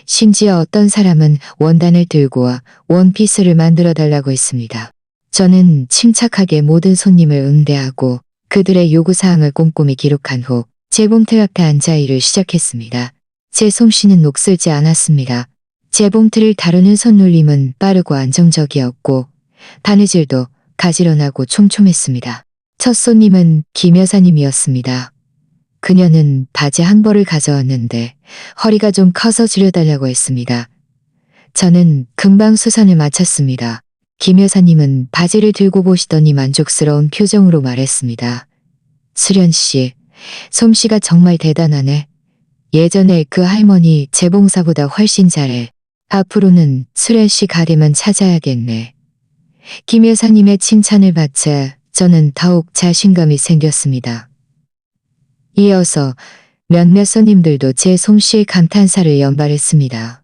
A: 심지어 어떤 사람은 원단을 들고 와 원피스를 만들어 달라고 했습니다. 저는 침착하게 모든 손님을 응대하고 그들의 요구사항을 꼼꼼히 기록한 후 재봉틀 앞에 앉아 일을 시작했습니다. 제 솜씨는 녹슬지 않았습니다. 재봉틀을 다루는 손놀림은 빠르고 안정적이었고 바느질도 가지런하고 촘촘했습니다. 첫 손님은 김 여사님이었습니다. 그녀는 바지 한 벌을 가져왔는데 허리가 좀 커서 줄여달라고 했습니다. 저는 금방 수선을 마쳤습니다. 김 여사님은 바지를 들고 보시더니 만족스러운 표정으로 말했습니다. 수련 씨, 솜씨가 정말 대단하네. 예전에 그 할머니 재봉사보다 훨씬 잘해. 앞으로는 수련 씨 가게만 찾아야겠네. 김 여사님의 칭찬을 받자 저는 더욱 자신감이 생겼습니다. 이어서 몇몇 손님들도 제 솜씨의 감탄사를 연발했습니다.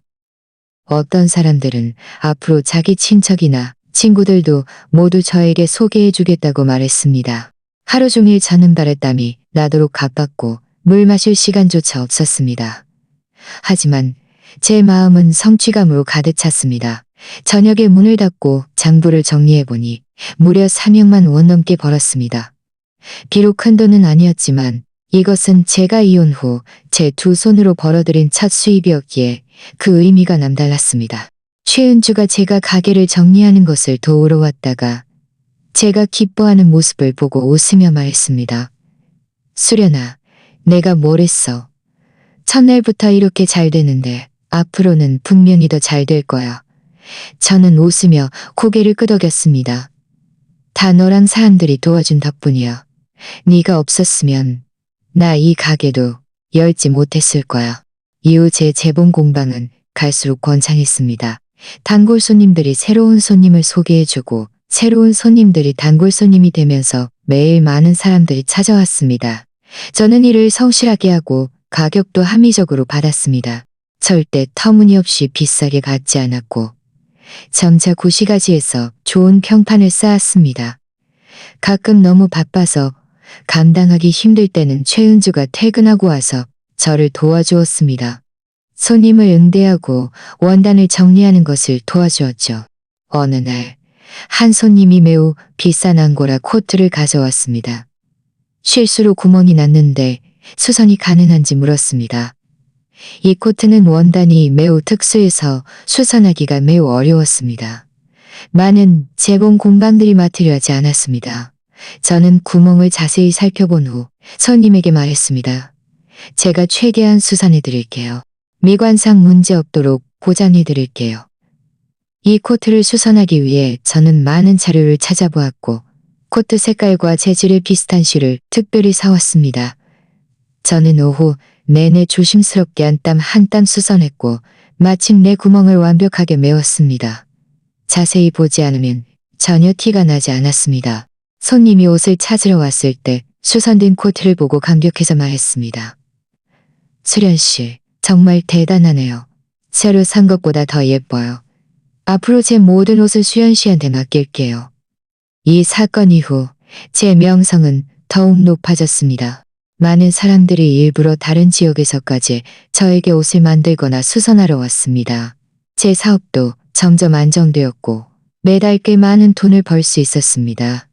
A: 어떤 사람들은 앞으로 자기 친척이나 친구들도 모두 저에게 소개해주겠다고 말했습니다. 하루 종일 저는 발에 땀이 나도록 바빴고 물 마실 시간조차 없었습니다. 하지만 제 마음은 성취감으로 가득 찼습니다. 저녁에 문을 닫고 장부를 정리해보니 무려 300만 원 넘게 벌었습니다. 비록 큰 돈은 아니었지만 이것은 제가 이혼 후 제 두 손으로 벌어들인 첫 수입이었기에 그 의미가 남달랐습니다. 최은주가 제가 가게를 정리하는 것을 도우러 왔다가 제가 기뻐하는 모습을 보고 웃으며 말했습니다. 수련아, 내가 뭘 했어? 첫날부터 이렇게 잘 되는데 앞으로는 분명히 더 잘 될 거야. 저는 웃으며 고개를 끄덕였습니다. 다 너랑 사람들이 도와준 덕분이야. 네가 없었으면 나 이 가게도 열지 못했을 거야. 이후 제 재봉 공방은 갈수록 번창했습니다. 단골 손님들이 새로운 손님을 소개해주고 새로운 손님들이 단골 손님이 되면서 매일 많은 사람들이 찾아왔습니다. 저는 일을 성실하게 하고 가격도 합리적으로 받았습니다. 절대 터무니없이 비싸게 받지 않았고 점차 구시가지에서 좋은 평판을 쌓았습니다. 가끔 너무 바빠서 감당하기 힘들 때는 최은주가 퇴근하고 와서 저를 도와주었습니다. 손님을 응대하고 원단을 정리하는 것을 도와주었죠. 어느 날 한 손님이 매우 비싼 앙고라 코트를 가져왔습니다. 실수로 구멍이 났는데 수선이 가능한지 물었습니다. 이 코트는 원단이 매우 특수해서 수선하기가 매우 어려웠습니다. 많은 재봉 공방들이 맡으려 하지 않았습니다. 저는 구멍을 자세히 살펴본 후 손님에게 말했습니다. 제가 최대한 수선해 드릴게요. 미관상 문제 없도록 보장해 드릴게요. 이 코트를 수선하기 위해 저는 많은 자료를 찾아보았고 코트 색깔과 재질에 비슷한 실을 특별히 사왔습니다. 저는 오후 내내 조심스럽게 한 땀 한 땀 쑤셔냈고 마침내 구멍을 완벽하게 메웠습니다. 자세히 보지 않으면 전혀 티가 나지 않았습니다. 손님이 옷을 찾으러 왔을 때 수선된 코트를 보고 감격해서 말했습니다. 수련 씨, 정말 대단하네요. 새로 산 것보다 더 예뻐요. 앞으로 제 모든 옷을 수연 씨한테 맡길게요. 이 사건 이후 제 명성은 더욱 높아졌습니다. 많은 사람들이 일부러 다른 지역에서까지 저에게 옷을 만들거나 수선하러 왔습니다. 제 사업도 점점 안정되었고 매달 꽤 많은 돈을 벌 수 있었습니다.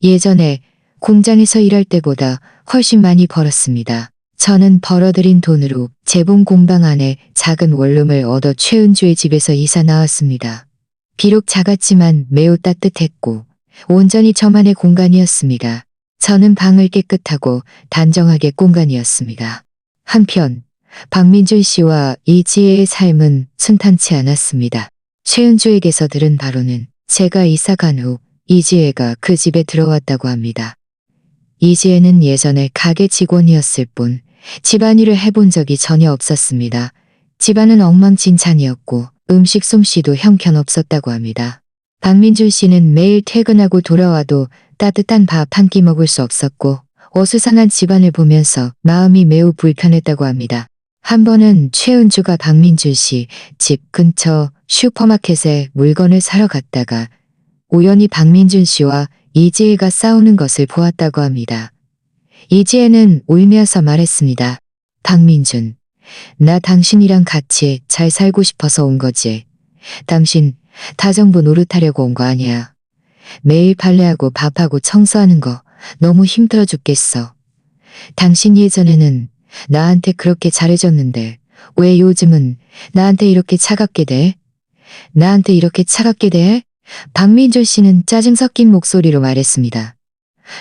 A: 예전에 공장에서 일할 때보다 훨씬 많이 벌었습니다. 저는 벌어들인 돈으로 재봉 공방 안에 작은 원룸을 얻어 최은주의 집에서 이사 나왔습니다. 비록 작았지만 매우 따뜻했고 온전히 저만의 공간이었습니다. 저는 방을 깨끗하고 단정하게 공간이었습니다. 한편 박민준 씨와 이지혜의 삶은 순탄치 않았습니다. 최은주에게서 들은 바로는 제가 이사 간 후 이지혜가 그 집에 들어왔다고 합니다. 이지혜는 예전에 가게 직원이었을 뿐 집안일을 해본 적이 전혀 없었습니다. 집안은 엉망진창이었고 음식 솜씨도 형편없었다고 합니다. 박민준 씨는 매일 퇴근하고 돌아와도 따뜻한 밥 한 끼 먹을 수 없었고 어수선한 집안을 보면서 마음이 매우 불편했다고 합니다. 한 번은 최은주가 박민준 씨 집 근처 슈퍼마켓에 물건을 사러 갔다가 우연히 박민준 씨와 이지혜가 싸우는 것을 보았다고 합니다. 이지혜는 울면서 말했습니다. 박민준, 나 당신이랑 같이 잘 살고 싶어서 온 거지. 당신 다정부 노릇하려고 온 거 아니야. 매일 빨래하고 밥하고 청소하는 거 너무 힘들어 죽겠어. 당신 예전에는 나한테 그렇게 잘해줬는데 왜 요즘은 나한테 이렇게 차갑게 돼? 나한테 이렇게 차갑게 돼? 박민준 씨는 짜증 섞인 목소리로 말했습니다.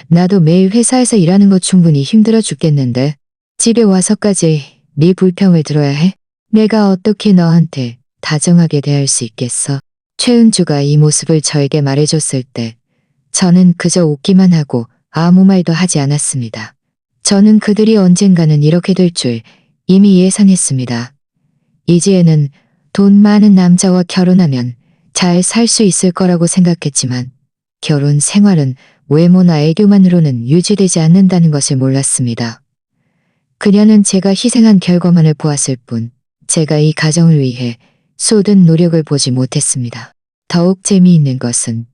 A: 나도 매일 회사에서 일하는 거 충분히 힘들어 죽겠는데 집에 와서까지 네 불평을 들어야 해? 내가 어떻게 너한테 다정하게 대할 수 있겠어? 최은주가 이 모습을 저에게 말해줬을 때 저는 그저 웃기만 하고 아무 말도 하지 않았습니다. 저는 그들이 언젠가는 이렇게 될 줄 이미 예상했습니다. 이지혜는 돈 많은 남자와 결혼하면 잘 살 수 있을 거라고 생각했지만 결혼 생활은 외모나 애교만으로는 유지되지 않는다는 것을 몰랐습니다. 그녀는 제가 희생한 결과만을 보았을 뿐 제가 이 가정을 위해 쏟은 노력을 보지 못했습니다. 더욱 재미있는 것은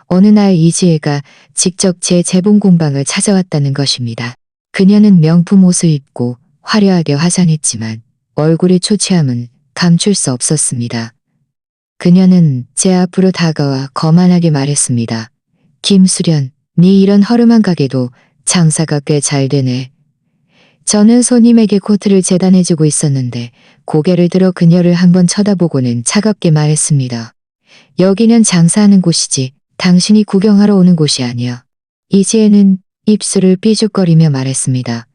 A: 어느 날 이지혜가 직접 제 재봉 공방을 찾아왔다는 것입니다. 그녀는 명품 옷을 입고 화려하게 화장했지만 얼굴의 초췌함은 감출 수 없었습니다. 그녀는 제 앞으로 다가와 거만하게 말했습니다. 김수련, 네 이런 허름한 가게도 장사가 꽤 잘 되네. 저는 손님에게 코트를 재단해주고 있었는데 고개를 들어 그녀를 한번 쳐다보고는 차갑게 말했습니다. 여기는 장사하는 곳이지 당신이 구경하러 오는 곳이 아니야. 이지혜는 입술을 삐죽거리며 말했습니다.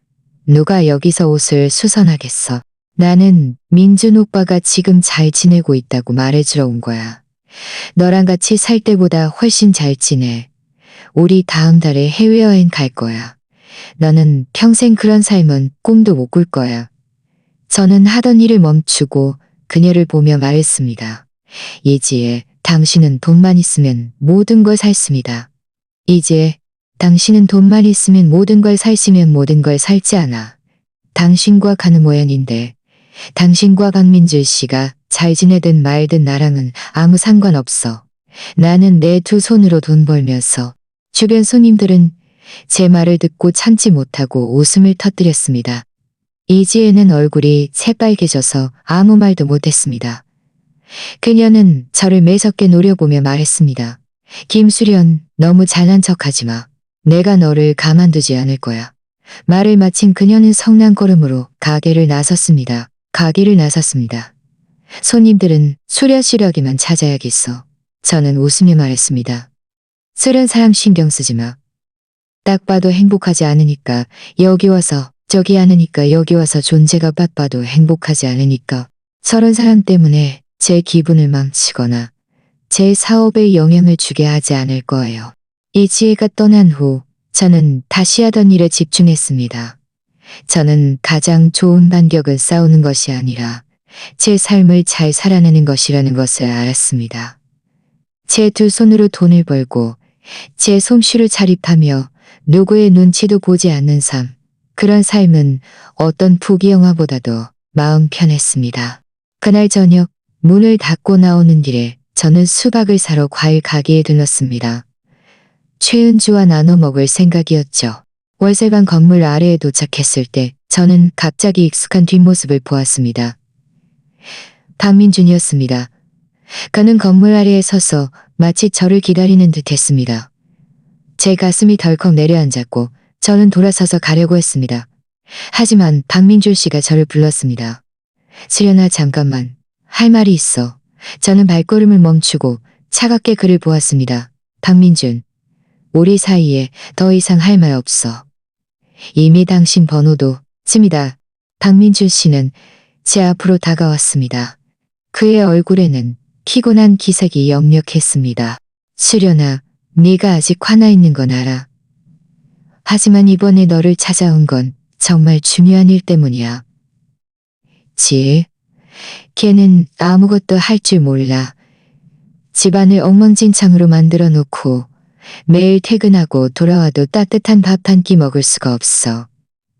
A: 누가 여기서 옷을 수선하겠어. 나는 민준 오빠가 지금 잘 지내고 있다고 말해주러 온 거야. 너랑 같이 살 때보다 훨씬 잘 지내. 우리 다음 달에 해외여행 갈 거야. 너는 평생 그런 삶은 꿈도 못 꿀 거야. 저는 하던 일을 멈추고 그녀를 보며 말했습니다. 이지혜, 당신은 돈만 있으면 모든 걸 샀습니다. 이지혜, 당신은 돈만 있으면 모든 걸 살시면 모든 걸 살지 않아. 당신과 가는 모양인데 당신과 박민준 씨가 잘 지내든 말든 나랑은 아무 상관없어. 나는 내 두 손으로 돈 벌면서 주변 손님들은 제 말을 듣고 참지 못하고 웃음을 터뜨렸습니다. 이지혜는 얼굴이 새빨개져서 아무 말도 못했습니다. 그녀는 저를 매섭게 노려보며 말했습니다. 김수련, 너무 잘난 척하지 마. 내가 너를 가만두지 않을 거야. 말을 마친 그녀는 성난 걸음으로 가게를 나섰습니다. 손님들은 수려시려기만 찾아야겠어. 저는 웃으며 말했습니다. 쓰는 사람 신경 쓰지 마. 딱 봐도 행복하지 않으니까 여기 와서, 저기 않으니까 여기 와서 존재가 바빠도 행복하지 않으니까. 서른 사람 때문에 제 기분을 망치거나 제 사업에 영향을 주게 하지 않을 거예요. 이지혜가 떠난 후 저는 다시 하던 일에 집중했습니다. 저는 가장 좋은 반격은 싸우는 것이 아니라 제 삶을 잘 살아내는 것이라는 것을 알았습니다. 제 두 손으로 돈을 벌고 제 솜씨를 자립하며 누구의 눈치도 보지 않는 삶. 그런 삶은 어떤 부귀영화보다도 마음 편했습니다. 그날 저녁 문을 닫고 나오는 길에 저는 수박을 사러 과일 가게에 들렀습니다. 최은주와 나눠 먹을 생각이었죠. 월세방 건물 아래에 도착했을 때 저는 갑자기 익숙한 뒷모습을 보았습니다. 박민준이었습니다. 그는 건물 아래에 서서 마치 저를 기다리는 듯 했습니다. 제 가슴이 덜컥 내려앉았고 저는 돌아서서 가려고 했습니다. 하지만 박민준 씨가 저를 불렀습니다. 수련아, 잠깐만. 할 말이 있어. 저는 발걸음을 멈추고 차갑게 그를 보았습니다. 박민준, 우리 사이에 더 이상 할 말 없어. 이미 당신 번호도 씁니다. 박민준 씨는 제 앞으로 다가왔습니다. 그의 얼굴에는 피곤한 기색이 역력했습니다. 수련아, 네가 아직 화나 있는 건 알아. 하지만 이번에 너를 찾아온 건 정말 중요한 일 때문이야. 걔는 아무것도 할 줄 몰라. 집안을 엉망진창으로 만들어 놓고 매일 퇴근하고 돌아와도 따뜻한 밥 한 끼 먹을 수가 없어.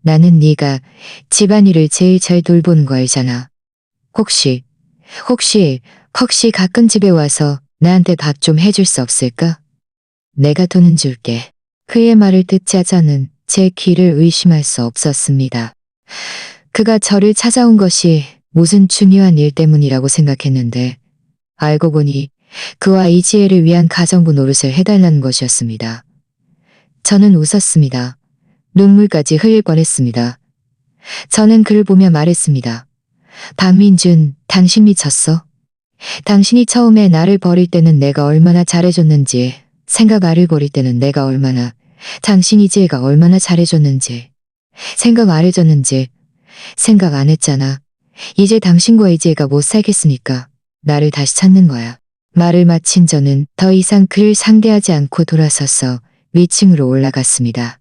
A: 나는 네가 집안일을 제일 잘 돌보는 거 알잖아. 혹시 가끔 집에 와서 나한테 밥 좀 해줄 수 없을까? 내가 돈은 줄게. 그의 말을 듣자 저는 제 귀를 의심할 수 없었습니다. 그가 저를 찾아온 것이 무슨 중요한 일 때문이라고 생각했는데 알고 보니 그와 이지혜를 위한 가정부 노릇을 해달라는 것이었습니다. 저는 웃었습니다. 눈물까지 흘릴 뻔했습니다. 저는 그를 보며 말했습니다. 박민준, 당신 미쳤어? 당신이 처음에 나를 버릴 때는 내가 얼마나 잘해줬는지, 생각 안 해버릴 때는 내가 얼마나, 당신 이지혜가 얼마나 잘해줬는지, 생각 안 해줬는지, 생각 안 했잖아. 이제 당신과 이지혜가 못 살겠으니까 나를 다시 찾는 거야. 말을 마친 저는 더 이상 그를 상대하지 않고 돌아서서 위층으로 올라갔습니다.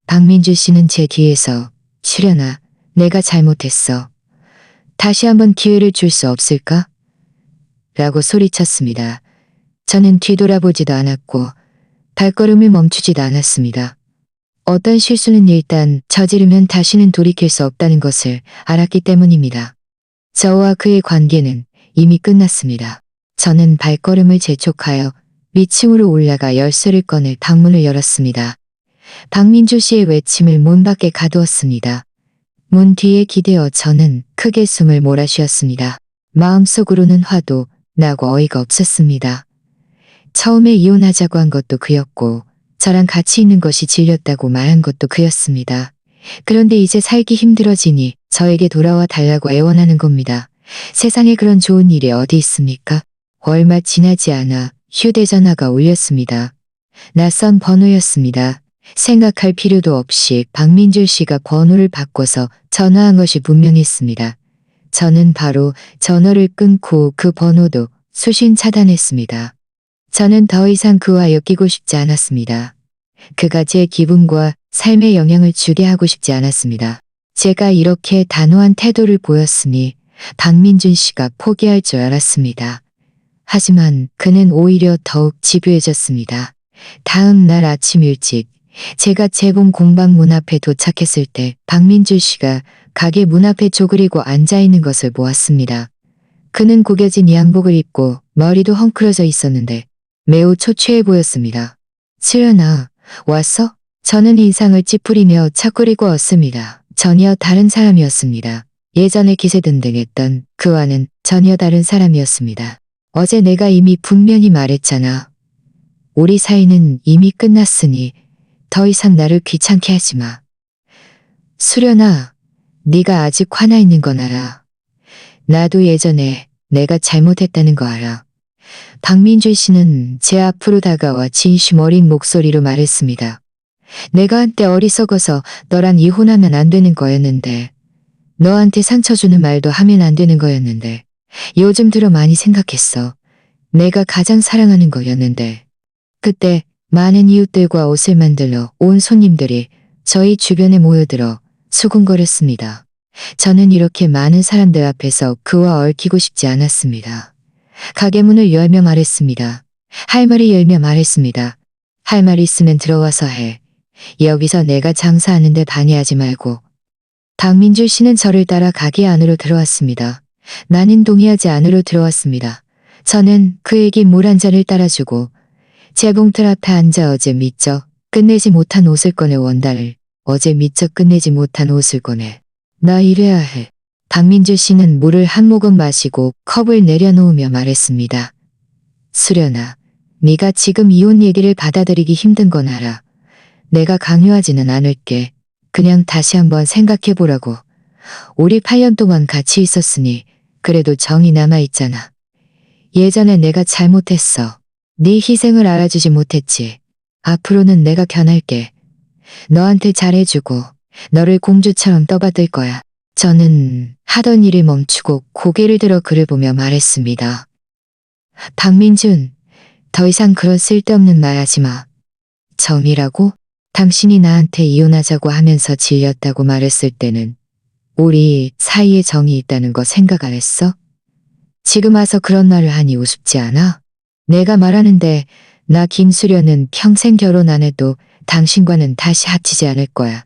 A: 박민주 씨는 제 뒤에서 수련아, 내가 잘못했어. 다시 한번 기회를 줄 수 없을까? 라고 소리쳤습니다. 저는 뒤돌아보지도 않았고 발걸음을 멈추지도 않았습니다. 어떤 실수는 일단 저지르면 다시는 돌이킬 수 없다는 것을 알았기 때문입니다. 저와 그의 관계는 이미 끝났습니다. 저는 발걸음을 재촉하여 위층으로 올라가 열쇠를 꺼내 방문을 열었습니다. 박민주 씨의 외침을 문 밖에 가두었습니다. 문 뒤에 기대어 저는 크게 숨을 몰아쉬었습니다. 마음속으로는 화도 나고 어이가 없었습니다. 처음에 이혼하자고 한 것도 그였고 저랑 같이 있는 것이 질렸다고 말한 것도 그였습니다. 그런데 이제 살기 힘들어지니 저에게 돌아와 달라고 애원하는 겁니다. 세상에 그런 좋은 일이 어디 있습니까? 얼마 지나지 않아 휴대전화가 울렸습니다. 낯선 번호였습니다. 생각할 필요도 없이 박민주 씨가 번호를 바꿔서 전화한 것이 분명했습니다. 저는 바로 전화를 끊고 그 번호도 수신 차단했습니다. 저는 더 이상 그와 엮이고 싶지 않았습니다. 그가 제 기분과 삶에 영향을 주게 하고 싶지 않았습니다. 제가 이렇게 단호한 태도를 보였으니 박민준 씨가 포기할 줄 알았습니다. 하지만 그는 오히려 더욱 집요해졌습니다. 다음 날 아침 일찍 제가 재봉 공방 문 앞에 도착했을 때 박민준 씨가 가게 문 앞에 쪼그리고 앉아있는 것을 보았습니다. 그는 구겨진 양복을 입고 머리도 헝클어져 있었는데 매우 초췌해 보였습니다. 수련아, 왔어? 저는 인상을 찌푸리며 차꾸리고 왔습니다. 전혀 다른 사람이었습니다. 예전에 기세등등했던 그와는 전혀 다른 사람이었습니다. 어제 내가 이미 분명히 말했잖아. 우리 사이는 이미 끝났으니 더 이상 나를 귀찮게 하지 마. 수련아, 네가 아직 화나 있는 건 알아. 나도 예전에 내가 잘못했다는 거 알아. 박민준 씨는 제 앞으로 다가와 진심 어린 목소리로 말했습니다. 내가 한때 어리석어서 너랑 이혼하면 안 되는 거였는데, 너한테 상처 주는 말도 하면 안 되는 거였는데, 요즘 들어 많이 생각했어. 내가 가장 사랑하는 거였는데. 그때 많은 이웃들과 옷을 만들러 온 손님들이 저희 주변에 모여들어 수군거렸습니다. 저는 이렇게 많은 사람들 앞에서 그와 얽히고 싶지 않았습니다. 가게 문을 열며 말했습니다. 할 말이 열며 말했습니다. 할 말 있으면 들어와서 해. 여기서 내가 장사하는데 방해하지 말고. 박민주 씨는 저를 따라 가게 안으로 들어왔습니다. 나는 동의하지 안으로 들어왔습니다. 저는 그에게 물 한 잔을 따라주고 재봉틀 앞에 앉아 어제 미처 끝내지 못한 옷을 꺼내 원단을 어제 미처 끝내지 못한 옷을 꺼내. 나 이래야 해. 박민주 씨는 물을 한 모금 마시고 컵을 내려놓으며 말했습니다. 수련아, 네가 지금 이혼 얘기를 받아들이기 힘든 건 알아. 내가 강요하지는 않을게. 그냥 다시 한번 생각해보라고. 우리 8년 동안 같이 있었으니 그래도 정이 남아있잖아. 예전에 내가 잘못했어. 네 희생을 알아주지 못했지. 앞으로는 내가 변할게. 너한테 잘해주고 너를 공주처럼 떠받들 거야. 저는 하던 일을 멈추고 고개를 들어 그를 보며 말했습니다. 박민준, 더 이상 그런 쓸데없는 말 하지 마. 정이라고? 당신이 나한테 이혼하자고 하면서 질렸다고 말했을 때는 우리 사이에 정이 있다는 거 생각 안 했어? 지금 와서 그런 말을 하니 우습지 않아? 내가 말하는데 나 김수련은 평생 결혼 안 해도 당신과는 다시 합치지 않을 거야.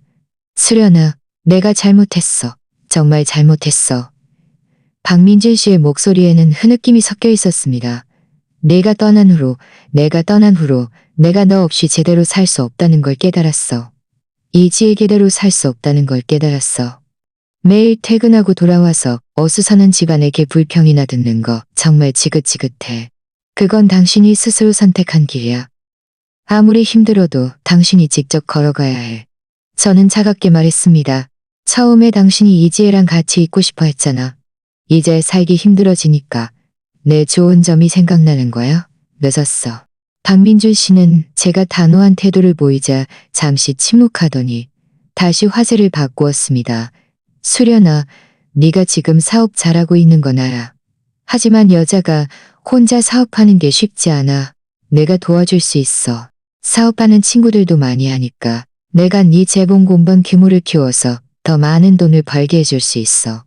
A: 수련아, 내가 잘못했어. 정말 잘못했어. 박민준 씨의 목소리에는 흐느낌이 섞여 있었습니다. 내가 떠난 후로 내가 너 없이 제대로 살 수 없다는 걸 깨달았어. 이지에게대로 살 수 없다는 걸 깨달았어. 매일 퇴근하고 돌아와서 어수선한 집안에게 불평이나 듣는 거 정말 지긋지긋해. 그건 당신이 스스로 선택한 길이야. 아무리 힘들어도 당신이 직접 걸어가야 해. 저는 차갑게 말했습니다. 처음에 당신이 이지혜랑 같이 있고 싶어 했잖아. 이제 살기 힘들어지니까 내 좋은 점이 생각나는 거야? 늦었어. 박민준 씨는 제가 단호한 태도를 보이자 잠시 침묵하더니 다시 화제를 바꾸었습니다. 수련아, 네가 지금 사업 잘하고 있는 건 알아. 하지만 여자가 혼자 사업하는 게 쉽지 않아. 내가 도와줄 수 있어. 사업하는 친구들도 많이 하니까 내가 네 재봉 공방 규모를 키워서 더 많은 돈을 벌게 해줄 수 있어.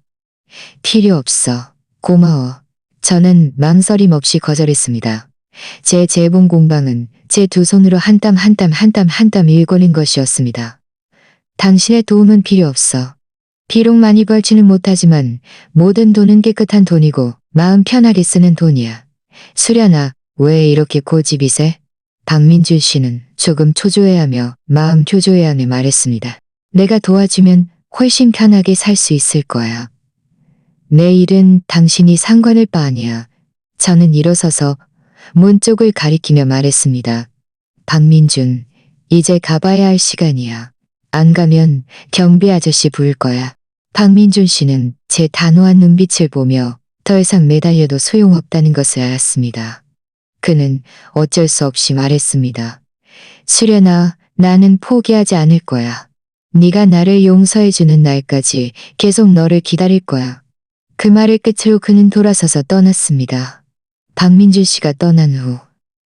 A: 필요 없어. 고마워. 저는 망설임 없이 거절했습니다. 제 재봉 공방은 제 두 손으로 한 땀 한 땀 한 땀 한 땀 일궈낸 것이었습니다. 당신의 도움은 필요 없어. 비록 많이 벌지는 못하지만 모든 돈은 깨끗한 돈이고 마음 편하게 쓰는 돈이야. 수련아, 왜 이렇게 고집이 세? 박민준 씨는 조금 초조해하며 마음 교조해하며 말했습니다. 내가 도와주면 훨씬 편하게 살 수 있을 거야. 내 일은 당신이 상관할 바 아니야. 저는 일어서서 문 쪽을 가리키며 말했습니다. 박민준, 이제 가봐야 할 시간이야. 안 가면 경비 아저씨 부를 거야. 박민준 씨는 제 단호한 눈빛을 보며 더 이상 매달려도 소용없다는 것을 알았습니다. 그는 어쩔 수 없이 말했습니다. 수련아, 나는 포기하지 않을 거야. 네가 나를 용서해주는 날까지 계속 너를 기다릴 거야. 그 말을 끝으로 그는 돌아서서 떠났습니다. 박민준 씨가 떠난 후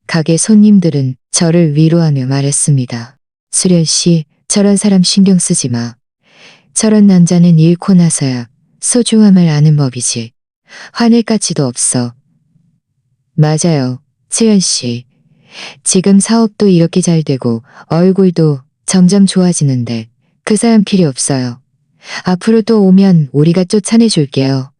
A: 가게 손님들은 저를 위로하며 말했습니다. 수련 씨, 저런 사람 신경 쓰지 마. 저런 남자는 잃고 나서야 소중함을 아는 법이지. 화낼 가치도 없어. 맞아요, 수연 씨. 지금 사업도 이렇게 잘 되고 얼굴도 점점 좋아지는데 그 사람 필요 없어요. 앞으로 또 오면 우리가 쫓아내 줄게요.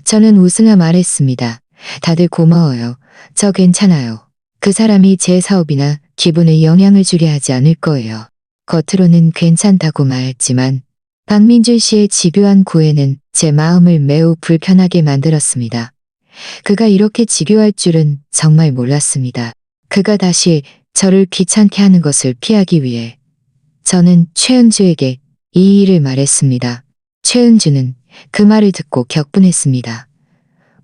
A: 저는 웃으며 말했습니다. 다들 고마워요. 저 괜찮아요. 그 사람이 제 사업이나 기분에 영향을 주게 하지 않을 거예요. 겉으로는 괜찮다고 말했지만 박민준 씨의 집요한 구애는 제 마음을 매우 불편하게 만들었습니다. 그가 이렇게 집요할 줄은 정말 몰랐습니다. 그가 다시 저를 귀찮게 하는 것을 피하기 위해 저는 최은주에게 이 일을 말했습니다. 최은주는 그 말을 듣고 격분했습니다.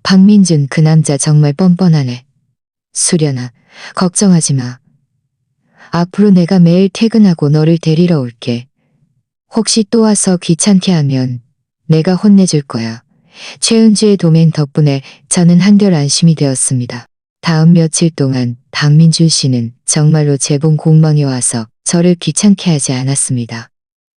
A: 박민준 그 남자 정말 뻔뻔하네. 수련아, 걱정하지 마. 앞으로 내가 매일 퇴근하고 너를 데리러 올게. 혹시 또 와서 귀찮게 하면 내가 혼내줄 거야. 최은주의 도맹 덕분에 저는 한결 안심이 되었습니다. 다음 며칠 동안 박민준 씨는 정말로 재봉 공방에 와서 저를 귀찮게 하지 않았습니다.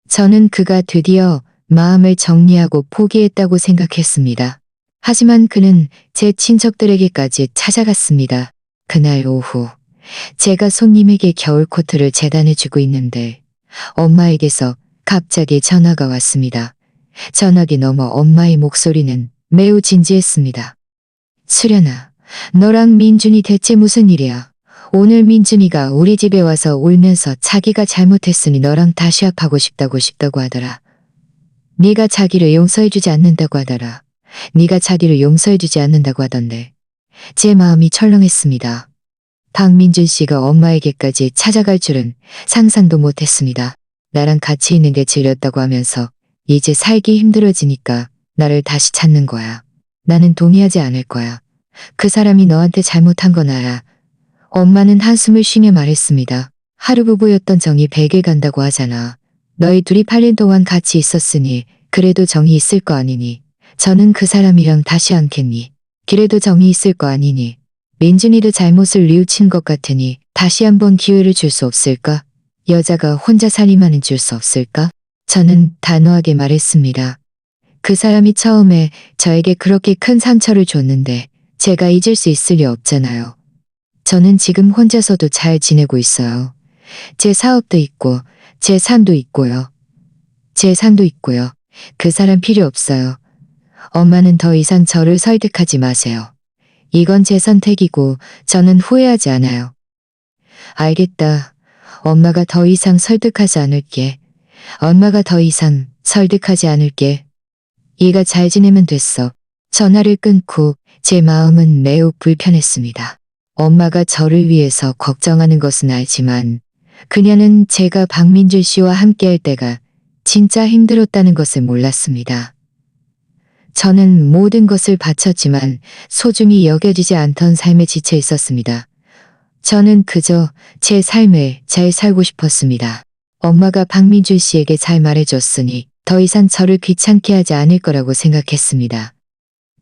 A: 저는 그가 드디어 마음을 정리하고 포기했다고 생각했습니다. 하지만 그는 제 친척들에게까지 찾아갔습니다. 그날 오후 제가 손님에게 겨울 코트를 재단해주고 있는데 엄마에게서 갑자기 전화가 왔습니다. 전화기 너머 엄마의 목소리는 매우 진지했습니다. 수련아, 너랑 민준이 대체 무슨 일이야? 오늘 민준이가 우리 집에 와서 울면서 자기가 잘못했으니 너랑 다시 합하고 싶다고 하더라. 네가 자기를 용서해주지 않는다고 하더라. 네가 자기를 용서해주지 않는다고 하던데. 제 마음이 철렁했습니다. 박민준 씨가 엄마에게까지 찾아갈 줄은 상상도 못했습니다. 나랑 같이 있는 게 질렸다고 하면서 이제 살기 힘들어지니까 나를 다시 찾는 거야. 나는 동의하지 않을 거야. 그 사람이 너한테 잘못한 건 알아. 엄마는 한숨을 쉬며 말했습니다. 하루 부부였던 정이 100일 간다고 하잖아. 너희 둘이 8년 동안 같이 있었으니 그래도 정이 있을 거 아니니. 저는 그 사람이랑 다시 않겠니. 그래도 정이 있을 거 아니니. 민준이도 잘못을 뉘우친 것 같으니 다시 한번 기회를 줄 수 없을까? 여자가 혼자 살림하는 줄 수 없을까? 저는 단호하게 말했습니다. 그 사람이 처음에 저에게 그렇게 큰 상처를 줬는데 제가 잊을 수 있을 리 없잖아요. 저는 지금 혼자서도 잘 지내고 있어요. 제 사업도 있고 제 삶도 있고요. 제 삶도 있고요. 그 사람 필요 없어요. 엄마는 더 이상 저를 설득하지 마세요. 이건 제 선택이고 저는 후회하지 않아요. 알겠다. 엄마가 더 이상 설득하지 않을게. 엄마가 더 이상 설득하지 않을게. 이가 잘 지내면 됐어. 전화를 끊고 제 마음은 매우 불편했습니다. 엄마가 저를 위해서 걱정하는 것은 알지만 그녀는 제가 박민준 씨와 함께할 때가 진짜 힘들었다는 것을 몰랐습니다. 저는 모든 것을 바쳤지만 소중히 여겨지지 않던 삶에 지쳐 있었습니다. 저는 그저 제 삶을 잘 살고 싶었습니다. 엄마가 박민준 씨에게 잘 말해줬으니 더 이상 저를 귀찮게 하지 않을 거라고 생각했습니다.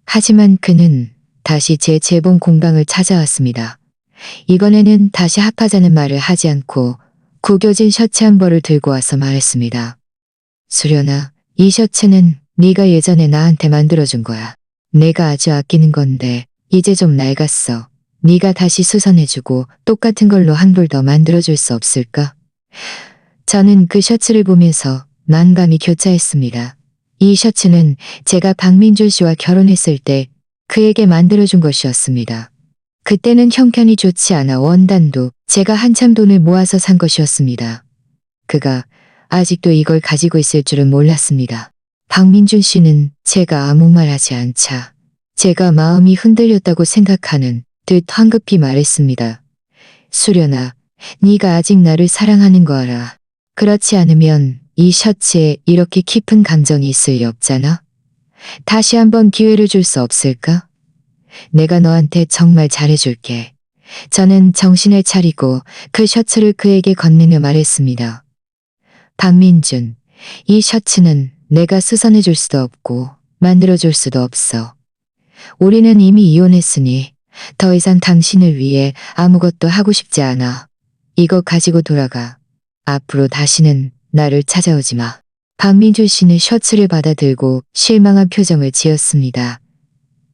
A: 하지만 그는 다시 제 재봉 공방을 찾아왔습니다. 이번에는 다시 합하자는 말을 하지 않고 구겨진 셔츠 한 벌을 들고 와서 말했습니다. 수련아, 이 셔츠는 네가 예전에 나한테 만들어준 거야. 내가 아주 아끼는 건데 이제 좀 낡았어. 네가 다시 수선해주고 똑같은 걸로 한 벌 더 만들어줄 수 없을까? 저는 그 셔츠를 보면서 만감이 교차했습니다. 이 셔츠는 제가 박민준 씨와 결혼했을 때 그에게 만들어준 것이었습니다. 그때는 형편이 좋지 않아 원단도 제가 한참 돈을 모아서 산 것이었습니다. 그가 아직도 이걸 가지고 있을 줄은 몰랐습니다. 박민준 씨는 제가 아무 말 하지 않자 제가 마음이 흔들렸다고 생각하는 듯 황급히 말했습니다. 수련아, 네가 아직 나를 사랑하는 거 알아. 그렇지 않으면 이 셔츠에 이렇게 깊은 감정이 있을 리 없잖아. 다시 한번 기회를 줄 수 없을까? 내가 너한테 정말 잘해줄게. 저는 정신을 차리고 그 셔츠를 그에게 건네며 말했습니다. 박민준, 이 셔츠는 내가 수선해줄 수도 없고 만들어줄 수도 없어. 우리는 이미 이혼했으니 더 이상 당신을 위해 아무것도 하고 싶지 않아. 이거 가지고 돌아가. 앞으로 다시는 나를 찾아오지 마. 박민준 씨는 셔츠를 받아들고 실망한 표정을 지었습니다.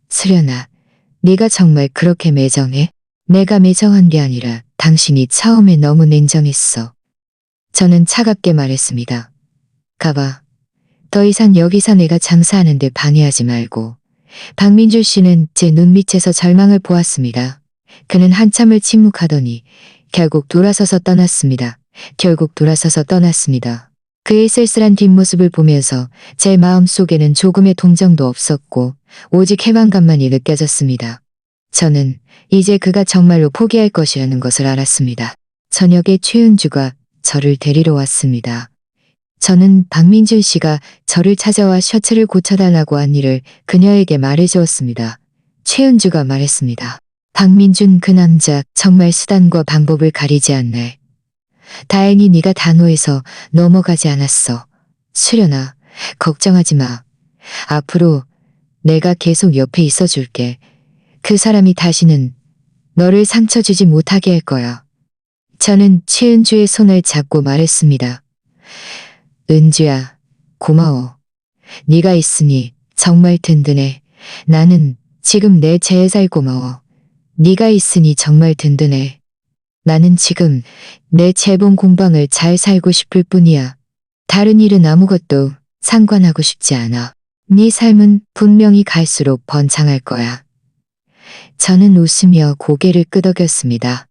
A: 수련아, 네가 정말 그렇게 매정해? 내가 매정한 게 아니라 당신이 처음에 너무 냉정했어. 저는 차갑게 말했습니다. 가봐. 더 이상 여기서 내가 장사하는데 방해하지 말고. 박민준 씨는 제 눈밑에서 절망을 보았습니다. 그는 한참을 침묵하더니 결국 돌아서서 떠났습니다. 그의 쓸쓸한 뒷모습을 보면서 제 마음속에는 조금의 동정도 없었고 오직 해방감만이 느껴졌습니다. 저는 이제 그가 정말로 포기할 것이라는 것을 알았습니다. 저녁에 최은주가 저를 데리러 왔습니다. 저는 박민준 씨가 저를 찾아와 셔츠를 고쳐달라고 한 일을 그녀에게 말해주었습니다. 최은주가 말했습니다. 박민준 그 남자 정말 수단과 방법을 가리지 않네. 다행히 네가 단호해서 넘어가지 않았어. 수련아, 걱정하지 마. 앞으로 내가 계속 옆에 있어줄게. 그 사람이 다시는 너를 상처 주지 못하게 할 거야. 저는 최은주의 손을 잡고 말했습니다. 은주야, 고마워. 네가 있으니 정말 든든해. 나는 지금 내 제잘 고마워. 네가 있으니 정말 든든해. 나는 지금 내 재봉 공방을 잘 살고 싶을 뿐이야. 다른 일은 아무것도 상관하고 싶지 않아. 네 삶은 분명히 갈수록 번창할 거야. 저는 웃으며 고개를 끄덕였습니다.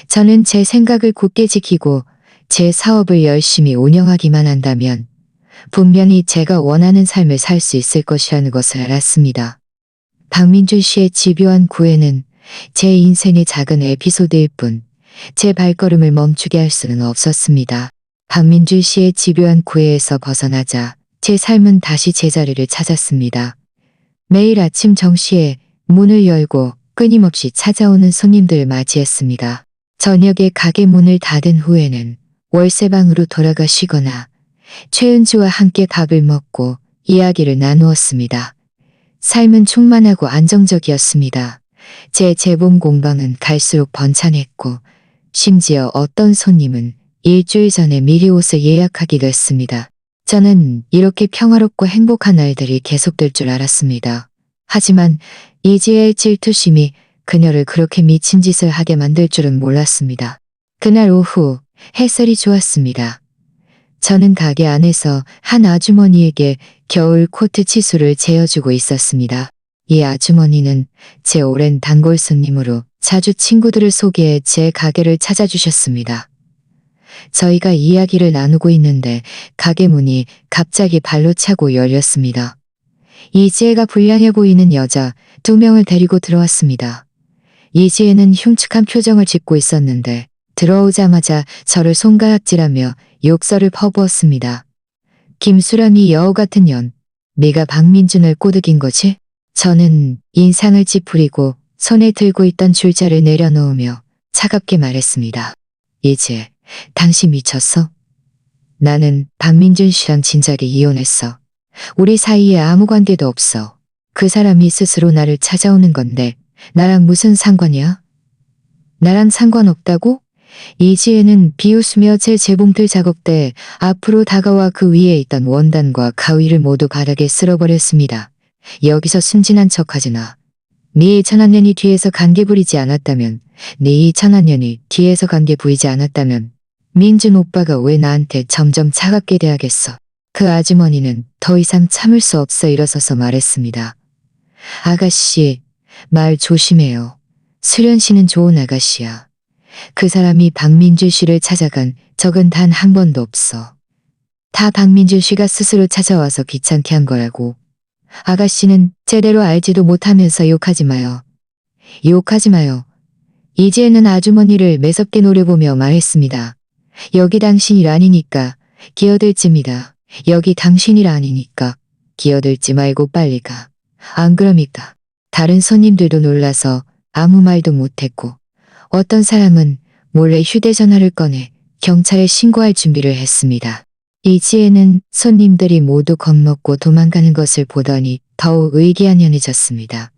A: 저는 제 생각을 굳게 지키고 제 사업을 열심히 운영하기만 한다면 분명히 제가 원하는 삶을 살 수 있을 것이라는 것을 알았습니다. 박민준 씨의 집요한 구애는 제 인생의 작은 에피소드일 뿐 제 발걸음을 멈추게 할 수는 없었습니다. 박민준 씨의 집요한 구애에서 벗어나자 제 삶은 다시 제자리를 찾았습니다. 매일 아침 정시에 문을 열고 끊임없이 찾아오는 손님들을 맞이했습니다. 저녁에 가게 문을 닫은 후에는 월세방으로 돌아가 쉬거나 최은주와 함께 밥을 먹고 이야기를 나누었습니다. 삶은 충만하고 안정적이었습니다. 제 재봉 공방은 갈수록 번창했고 심지어 어떤 손님은 일주일 전에 미리 옷을 예약하기도 했습니다. 저는 이렇게 평화롭고 행복한 날들이 계속될 줄 알았습니다. 하지만 이지혜의 질투심이 그녀를 그렇게 미친 짓을 하게 만들 줄은 몰랐습니다. 그날 오후 햇살이 좋았습니다. 저는 가게 안에서 한 아주머니에게 겨울 코트 치수를 재어주고 있었습니다. 이 아주머니는 제 오랜 단골 손님으로 자주 친구들을 소개해 제 가게를 찾아주셨습니다. 저희가 이야기를 나누고 있는데 가게 문이 갑자기 발로 차고 열렸습니다. 이지혜가 불량해 보이는 여자 2명을 데리고 들어왔습니다. 이지혜는 흉측한 표정을 짓고 있었는데 들어오자마자 저를 손가락질하며 욕설을 퍼부었습니다. 김수람이 여우 같은 년, 네가 박민준을 꼬드긴 거지? 저는 인상을 찌푸리고 손에 들고 있던 줄자를 내려놓으며 차갑게 말했습니다. 이지혜, 당신 미쳤어? 나는 박민준 씨랑 진작에 이혼했어. 우리 사이에 아무 관계도 없어. 그 사람이 스스로 나를 찾아오는 건데 나랑 무슨 상관이야? 나랑 상관없다고? 이지혜는 비웃으며 제 재봉틀 작업대 앞으로 다가와 그 위에 있던 원단과 가위를 모두 바닥에 쓸어버렸습니다. 여기서 순진한 척하지 마. 네 천한년이 뒤에서 관계 부리지 않았다면, 네 천한년이 뒤에서 관계 부리지 않았다면 민준 오빠가 왜 나한테 점점 차갑게 대하겠어. 그 아주머니는 더 이상 참을 수 없어 일어서서 말했습니다. 아가씨, 말 조심해요. 수련 씨는 좋은 아가씨야. 그 사람이 박민주 씨를 찾아간 적은 단 한 번도 없어. 다 박민주 씨가 스스로 찾아와서 귀찮게 한 거라고. 아가씨는 제대로 알지도 못하면서 욕하지 마요. 욕하지 마요. 이지혜는 아주머니를 매섭게 노려보며 말했습니다. 여기 당신일 아니니까 기어들집니다. 여기 당신일 아니니까 기어들지 말고 빨리 가. 안 그러니까. 다른 손님들도 놀라서 아무 말도 못했고 어떤 사람은 몰래 휴대전화를 꺼내 경찰에 신고할 준비를 했습니다. 이지혜는 손님들이 모두 겁먹고 도망가는 것을 보더니 더욱 의기양양해졌습니다.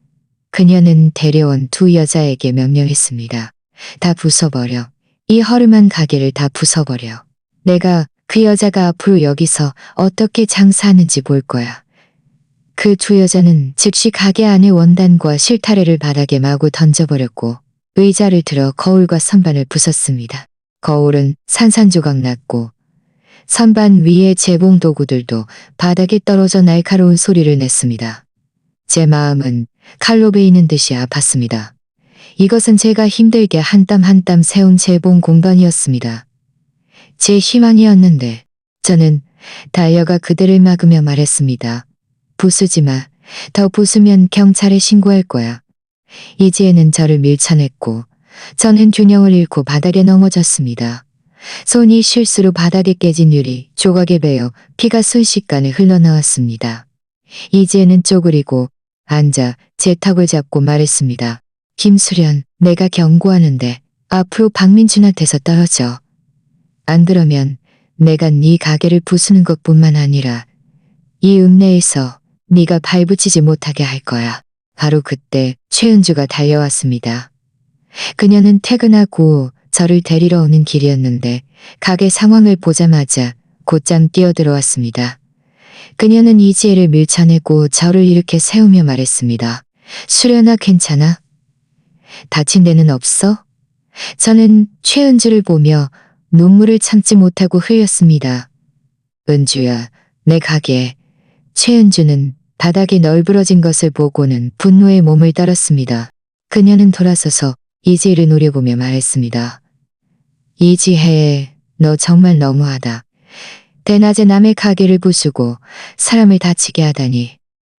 A: 그녀는 데려온 2 여자에게 명령했습니다. 다 부숴버려. 이 허름한 가게를 다 부숴버려. 내가 그 여자가 앞으로 여기서 어떻게 장사하는지 볼 거야. 그 2 여자는 즉시 가게 안의 원단과 실타래를 바닥에 마구 던져버렸고 의자를 들어 거울과 선반을 부쉈습니다. 거울은 산산조각 났고 선반 위의 재봉 도구들도 바닥에 떨어져 날카로운 소리를 냈습니다. 제 마음은 칼로 베이는 듯이 아팠습니다. 이것은 제가 힘들게 한 땀 한 땀 세운 재봉 공방이었습니다. 제 희망이었는데 저는 달려가 그들을 막으며 말했습니다. 부수지 마. 더 부수면 경찰에 신고할 거야. 이지혜는 저를 밀쳐냈고 저는 균형을 잃고 바닥에 넘어졌습니다. 손이 실수로 바닥에 깨진 유리 조각에 베어 피가 순식간에 흘러나왔습니다. 이지혜는 쪼그리고 앉아 제 턱을 잡고 말했습니다. 김수련, 내가 경고하는데 앞으로 박민준한테서 떨어져. 안 그러면 내가 네 가게를 부수는 것뿐만 아니라 이 읍내에서 네가 발붙이지 못하게 할 거야. 바로 그때 최은주가 달려왔습니다. 그녀는 퇴근하고 저를 데리러 오는 길이었는데 가게 상황을 보자마자 곧장 뛰어들어왔습니다. 그녀는 이지혜를 밀쳐내고 저를 일으켜 세우며 말했습니다. 수련아 괜찮아? 다친 데는 없어? 저는 최은주를 보며 눈물을 참지 못하고 흘렸습니다. 은주야, 내 가게. 최은주는 바닥에 널브러진 것을 보고는 분노에 몸을 떨었습니다. 그녀는 돌아서서 이지혜를 노려보며 말했습니다. 이지혜, 너 정말 너무하다. 대낮에 남의 가게를 부수고 사람을 다치게 하다니.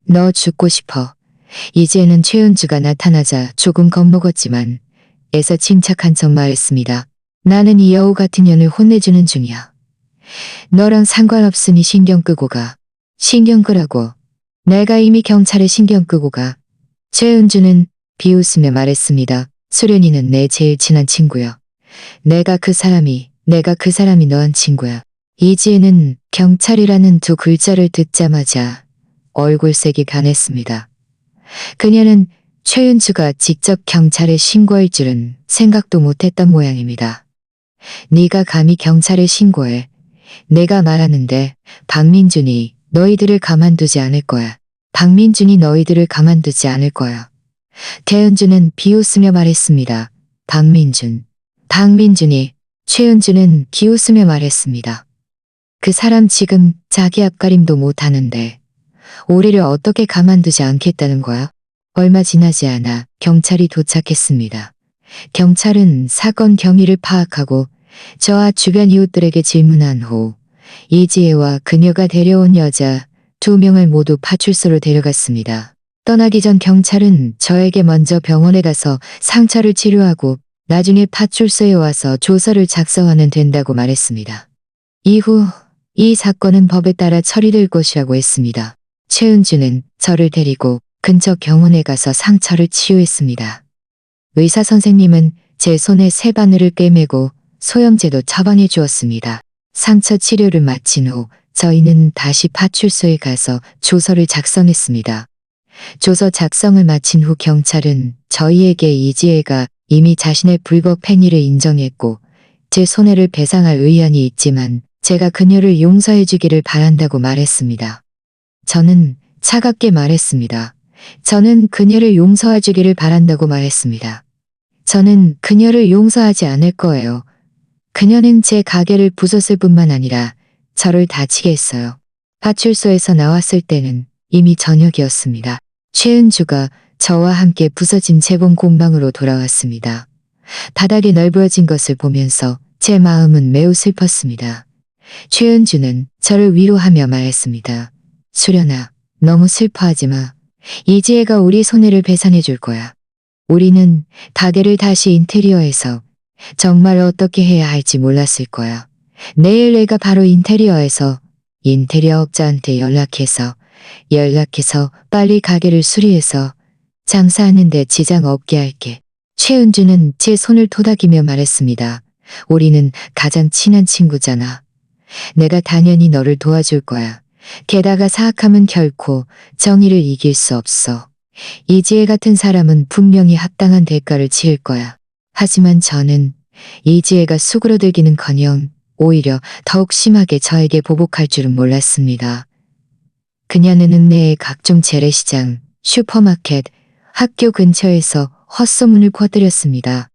A: 너 죽고 싶어. 이지혜는 최은주가 나타나자 조금 겁먹었지만 애써 침착한 척 말했습니다. 나는 이 여우 같은 년을 혼내주는 중이야. 너랑 상관없으니 신경 끄고 가. 신경 끄라고. 내가 이미 경찰에 신경 끄고 가. 최은주는 비웃으며 말했습니다. 수련이는 내 제일 친한 친구야. 내가 그 사람이 너한 친구야. 이지혜는 경찰이라는 두 글자를 듣자마자 얼굴색이 변했습니다. 그녀는 최은주가 직접 경찰에 신고할 줄은 생각도 못했던 모양입니다. 네가 감히 경찰에 신고해. 내가 말하는데 박민준이 너희들을 가만두지 않을 거야. 박민준이 너희들을 가만두지 않을 거야. 태은주는 비웃으며 말했습니다. 박민준이. 최은주는 기웃으며 말했습니다. 그 사람 지금 자기 앞가림도 못하는데 우리를 어떻게 가만두지 않겠다는 거야? 얼마 지나지 않아 경찰이 도착했습니다. 경찰은 사건 경위를 파악하고 저와 주변 이웃들에게 질문한 후 이지혜와 그녀가 데려온 여자 2명을 모두 파출소로 데려갔습니다. 떠나기 전 경찰은 저에게 먼저 병원에 가서 상처를 치료하고 나중에 파출소에 와서 조서를 작성하면 된다고 말했습니다. 이후 이 사건은 법에 따라 처리될 것이라고 했습니다. 최은주는 저를 데리고 근처 병원에 가서 상처를 치유했습니다. 의사 선생님은 제 손에 새 바늘을 꿰매고 소염제도 처방해 주었습니다. 상처 치료를 마친 후 저희는 다시 파출소에 가서 조서를 작성했습니다. 조서 작성을 마친 후 경찰은 저희에게 이지혜가 이미 자신의 불법 행위를 인정했고 제 손해를 배상할 의향이 있지만 제가 그녀를 용서해 주기를 바란다고 말했습니다. 저는 차갑게 말했습니다. 저는 그녀를 용서해 주기를 바란다고 말했습니다. 저는 그녀를 용서하지 않을 거예요. 그녀는 제 가게를 부쉈을 뿐만 아니라 저를 다치게 했어요. 파출소에서 나왔을 때는 이미 저녁이었습니다. 최은주가 저와 함께 부서진 재봉 공방으로 돌아왔습니다. 바닥에 널브러진 것을 보면서 제 마음은 매우 슬펐습니다. 최은주는 저를 위로하며 말했습니다. 수련아, 너무 슬퍼하지 마. 이지혜가 우리 손해를 배상해 줄 거야. 우리는 가게를 다시 인테리어해서 정말 어떻게 해야 할지 몰랐을 거야. 내일 내가 바로 인테리어 업자한테 연락해서 빨리 가게를 수리해서 장사하는데 지장 없게 할게. 최은주는 제 손을 토닥이며 말했습니다. 우리는 가장 친한 친구잖아. 내가 당연히 너를 도와줄 거야. 게다가 사악함은 결코 정의를 이길 수 없어. 이지혜 같은 사람은 분명히 합당한 대가를 치를 거야. 하지만 저는 이지혜가 수그러들기는커녕 오히려 더욱 심하게 저에게 보복할 줄은 몰랐습니다. 그녀는 읍내의 각종 재래시장, 슈퍼마켓, 학교 근처에서 헛소문을 퍼뜨렸습니다.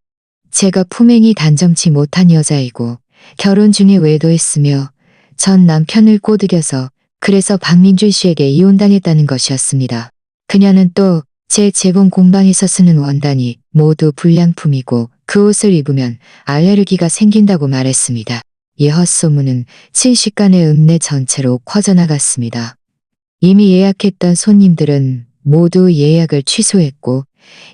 A: 제가 품행이 단정치 못한 여자이고 결혼 중에 외도했으며 전 남편을 꼬드겨서 그래서 박민준 씨에게 이혼당했다는 것이었습니다. 그녀는 또 제 재봉 공방에서 쓰는 원단이 모두 불량품이고 그 옷을 입으면 알레르기가 생긴다고 말했습니다. 이 헛소문은 순식간에 읍내 전체로 퍼져나갔습니다. 이미 예약했던 손님들은 모두 예약을 취소했고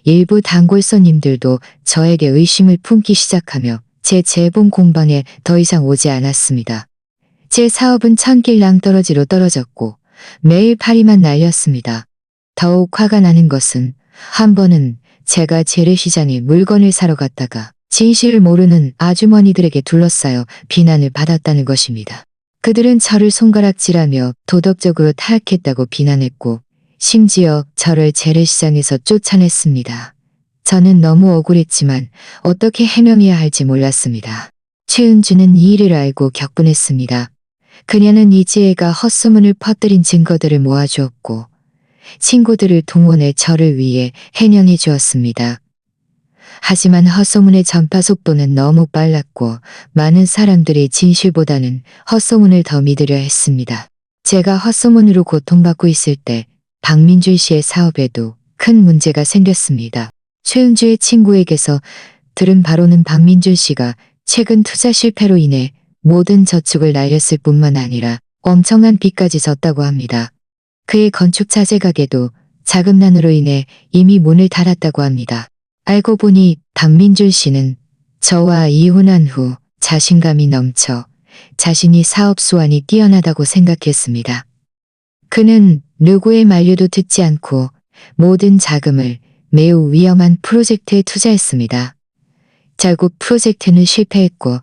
A: 일부 단골 손님들도 저에게 의심을 품기 시작하며 제 재봉 공방에 더 이상 오지 않았습니다. 제 사업은 천길 낭떠러지로 떨어졌고 매일 파리만 날렸습니다. 더욱 화가 나는 것은 한 번은 제가 재래시장에 물건을 사러 갔다가 진실을 모르는 아주머니들에게 둘러싸여 비난을 받았다는 것입니다. 그들은 저를 손가락질하며 도덕적으로 타락했다고 비난했고 심지어 저를 재래시장에서 쫓아냈습니다. 저는 너무 억울했지만 어떻게 해명해야 할지 몰랐습니다. 최은주는 이 일을 알고 격분했습니다. 그녀는 이지혜가 헛소문을 퍼뜨린 증거들을 모아주었고 친구들을 동원해 저를 위해 해명해 주었습니다. 하지만 헛소문의 전파 속도는 너무 빨랐고 많은 사람들이 진실보다는 헛소문을 더 믿으려 했습니다. 제가 헛소문으로 고통받고 있을 때 박민준 씨의 사업에도 큰 문제가 생겼습니다. 최은주의 친구에게서 들은 바로는 박민준 씨가 최근 투자 실패로 인해 모든 저축을 날렸을 뿐만 아니라 엄청난 빚까지 졌다고 합니다. 그의 건축 자재 가게도 자금난으로 인해 이미 문을 닫았다고 합니다. 알고 보니 박민준 씨는 저와 이혼한 후 자신감이 넘쳐 자신이 사업 수완이 뛰어나다고 생각했습니다. 그는 누구의 만류도 듣지 않고 모든 자금을 매우 위험한 프로젝트에 투자했습니다. 결국 프로젝트는 실패했고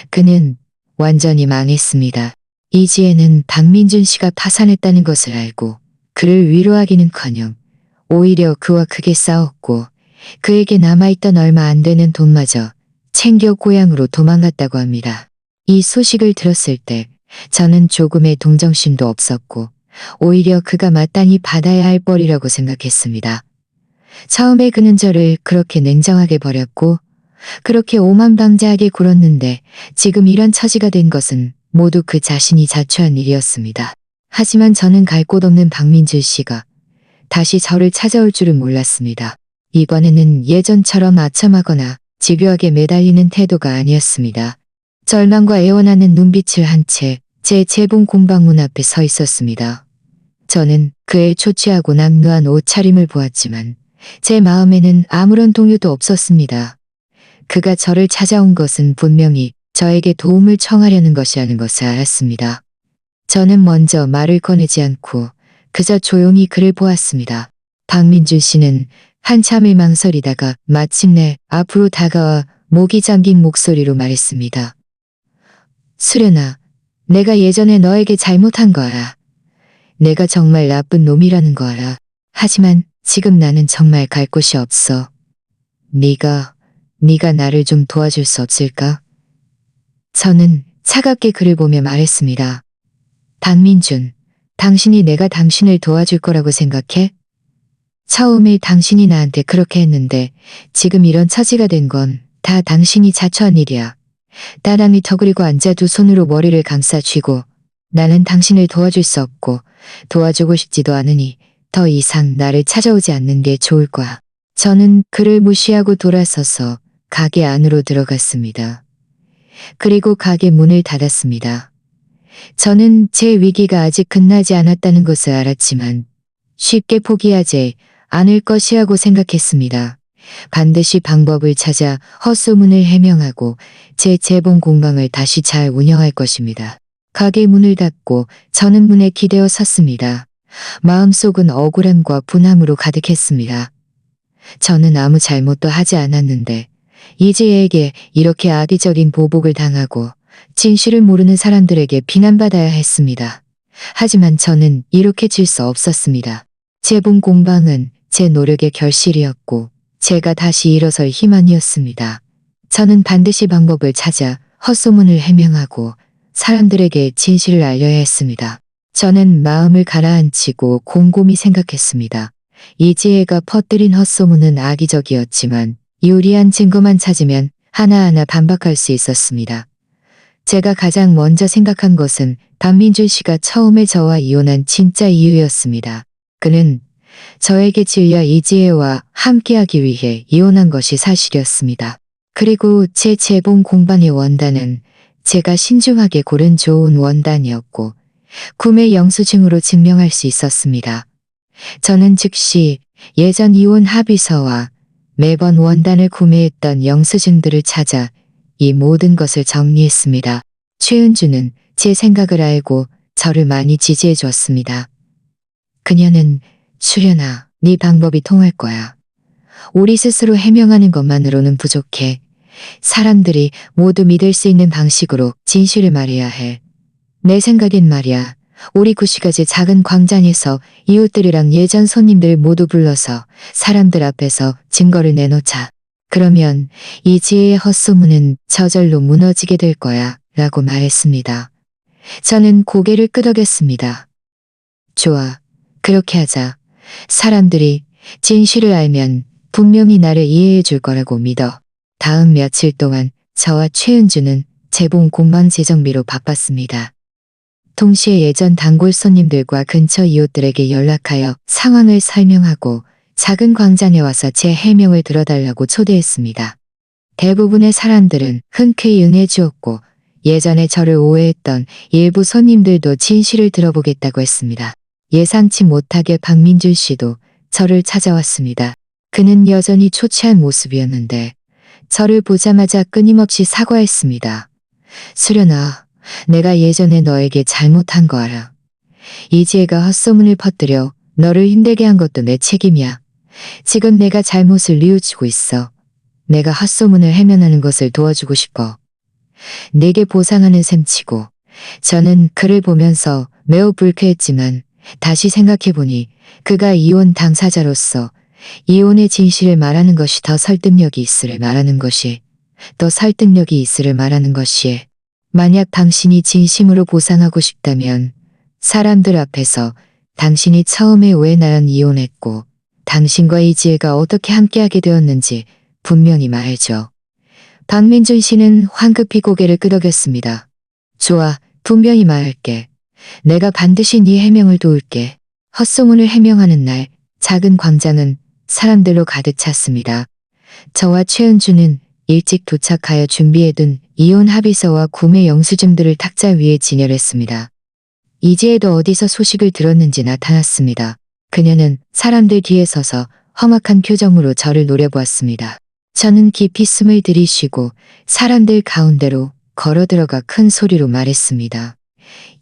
A: 그는 완전히 망했습니다. 이지혜는 박민준 씨가 파산했다는 것을 알고 그를 위로하기는커녕 오히려 그와 크게 싸웠고 그에게 남아있던 얼마 안 되는 돈마저 챙겨 고향으로 도망갔다고 합니다. 이 소식을 들었을 때 저는 조금의 동정심도 없었고 오히려 그가 마땅히 받아야 할 벌이라고 생각했습니다. 처음에 그는 저를 그렇게 냉정하게 버렸고 그렇게 오만방자하게 굴었는데 지금 이런 처지가 된 것은 모두 그 자신이 자초한 일이었습니다. 하지만 저는 갈 곳 없는 박민준 씨가 다시 저를 찾아올 줄은 몰랐습니다. 이번에는 예전처럼 아첨하거나 집요하게 매달리는 태도가 아니었습니다. 절망과 애원하는 눈빛을 한 채 제 재봉 공방문 앞에 서 있었습니다. 저는 그의 초췌하고 남루한 옷차림을 보았지만 제 마음에는 아무런 동요도 없었습니다. 그가 저를 찾아온 것은 분명히 저에게 도움을 청하려는 것이라는 것을 알았습니다. 저는 먼저 말을 꺼내지 않고 그저 조용히 그를 보았습니다. 박민준 씨는 한참을 망설이다가 마침내 앞으로 다가와 목이 잠긴 목소리로 말했습니다. 수련아, 내가 예전에 너에게 잘못한 거 알아. 내가 정말 나쁜 놈이라는 거 알아. 하지만 지금 나는 정말 갈 곳이 없어. 네가 나를 좀 도와줄 수 없을까? 저는 차갑게 그를 보며 말했습니다. 박민준, 당신이 내가 당신을 도와줄 거라고 생각해? 처음에 당신이 나한테 그렇게 했는데 지금 이런 처지가 된 건 다 당신이 자초한 일이야. 나란히 터그리고 앉아 두 손으로 머리를 감싸 쥐고 나는 당신을 도와줄 수 없고 도와주고 싶지도 않으니 더 이상 나를 찾아오지 않는 게 좋을 거야. 저는 그를 무시하고 돌아서서 가게 안으로 들어갔습니다. 그리고 가게 문을 닫았습니다. 저는 제 위기가 아직 끝나지 않았다는 것을 알았지만 쉽게 포기하지 않을 것이라고 생각했습니다. 반드시 방법을 찾아 헛소문을 해명하고 제 재봉 공방을 다시 잘 운영할 것입니다. 가게 문을 닫고 저는 문에 기대어 섰습니다. 마음속은 억울함과 분함으로 가득했습니다. 저는 아무 잘못도 하지 않았는데 이지혜에게 이렇게 악의적인 보복을 당하고 진실을 모르는 사람들에게 비난받아야 했습니다. 하지만 저는 이렇게 질 수 없었습니다. 재봉 공방은 제 노력의 결실이었고 제가 다시 일어설 희망이었습니다. 저는 반드시 방법을 찾아 헛소문을 해명하고 사람들에게 진실을 알려야 했습니다. 저는 마음을 가라앉히고 곰곰이 생각했습니다. 이지혜가 퍼뜨린 헛소문은 악의적이었지만 유리한 증거만 찾으면 하나하나 반박할 수 있었습니다. 제가 가장 먼저 생각한 것은 박민준 씨가 처음에 저와 이혼한 진짜 이유였습니다. 그는 저에게 질려 이지혜와 함께하기 위해 이혼한 것이 사실이었습니다. 그리고 제 재봉 공방의 원단은 제가 신중하게 고른 좋은 원단이었고 구매 영수증으로 증명할 수 있었습니다. 저는 즉시 예전 이혼 합의서와 매번 원단을 구매했던 영수증들을 찾아 이 모든 것을 정리했습니다. 최은주는 제 생각을 알고 저를 많이 지지해 주었습니다. 그녀는 수련아, 네 방법이 통할 거야. 우리 스스로 해명하는 것만으로는 부족해. 사람들이 모두 믿을 수 있는 방식으로 진실을 말해야 해. 내 생각엔 말이야. 우리 구시가지 작은 광장에서 이웃들이랑 예전 손님들 모두 불러서 사람들 앞에서 증거를 내놓자. 그러면 이지혜의 헛소문은 저절로 무너지게 될 거야 라고 말했습니다. 저는 고개를 끄덕였습니다. 좋아. 그렇게 하자. 사람들이 진실을 알면 분명히 나를 이해해 줄 거라고 믿어. 다음 며칠 동안 저와 최은주는 재봉 공방 재정비로 바빴습니다. 동시에 예전 단골 손님들과 근처 이웃들에게 연락하여 상황을 설명하고 작은 광장에 와서 제 해명을 들어달라고 초대했습니다. 대부분의 사람들은 흔쾌히 응해주었고 예전에 저를 오해했던 일부 손님들도 진실을 들어보겠다고 했습니다. 예상치 못하게 박민준 씨도 저를 찾아왔습니다. 그는 여전히 초췌한 모습이었는데 저를 보자마자 끊임없이 사과했습니다. 수련아, 내가 예전에 너에게 잘못한 거 알아. 이지혜가 헛소문을 퍼뜨려 너를 힘들게 한 것도 내 책임이야. 지금 내가 잘못을 뉘우치고 있어. 내가 헛소문을 해면하는 것을 도와주고 싶어. 내게 보상하는 셈치고. 저는 그를 보면서 매우 불쾌했지만 다시 생각해보니 그가 이혼 당사자로서 이혼의 진실을 말하는 것이 더 설득력이 있으를 말하는 것이 만약 당신이 진심으로 보상하고 싶다면 사람들 앞에서 당신이 처음에 왜 나랑 이혼했고 당신과 이지혜가 어떻게 함께하게 되었는지 분명히 말해줘. 박민준 씨는 황급히 고개를 끄덕였습니다. 좋아, 분명히 말할게. 내가 반드시 네 해명을 도울게. 헛소문을 해명하는 날 작은 광장은 사람들로 가득 찼습니다. 저와 최은주는 일찍 도착하여 준비해둔 이혼 합의서와 구매 영수증들을 탁자 위에 진열했습니다. 이지혜도 어디서 소식을 들었는지 나타났습니다. 그녀는 사람들 뒤에 서서 험악한 표정으로 저를 노려보았습니다. 저는 깊이 숨을 들이쉬고 사람들 가운데로 걸어 들어가 큰 소리로 말했습니다.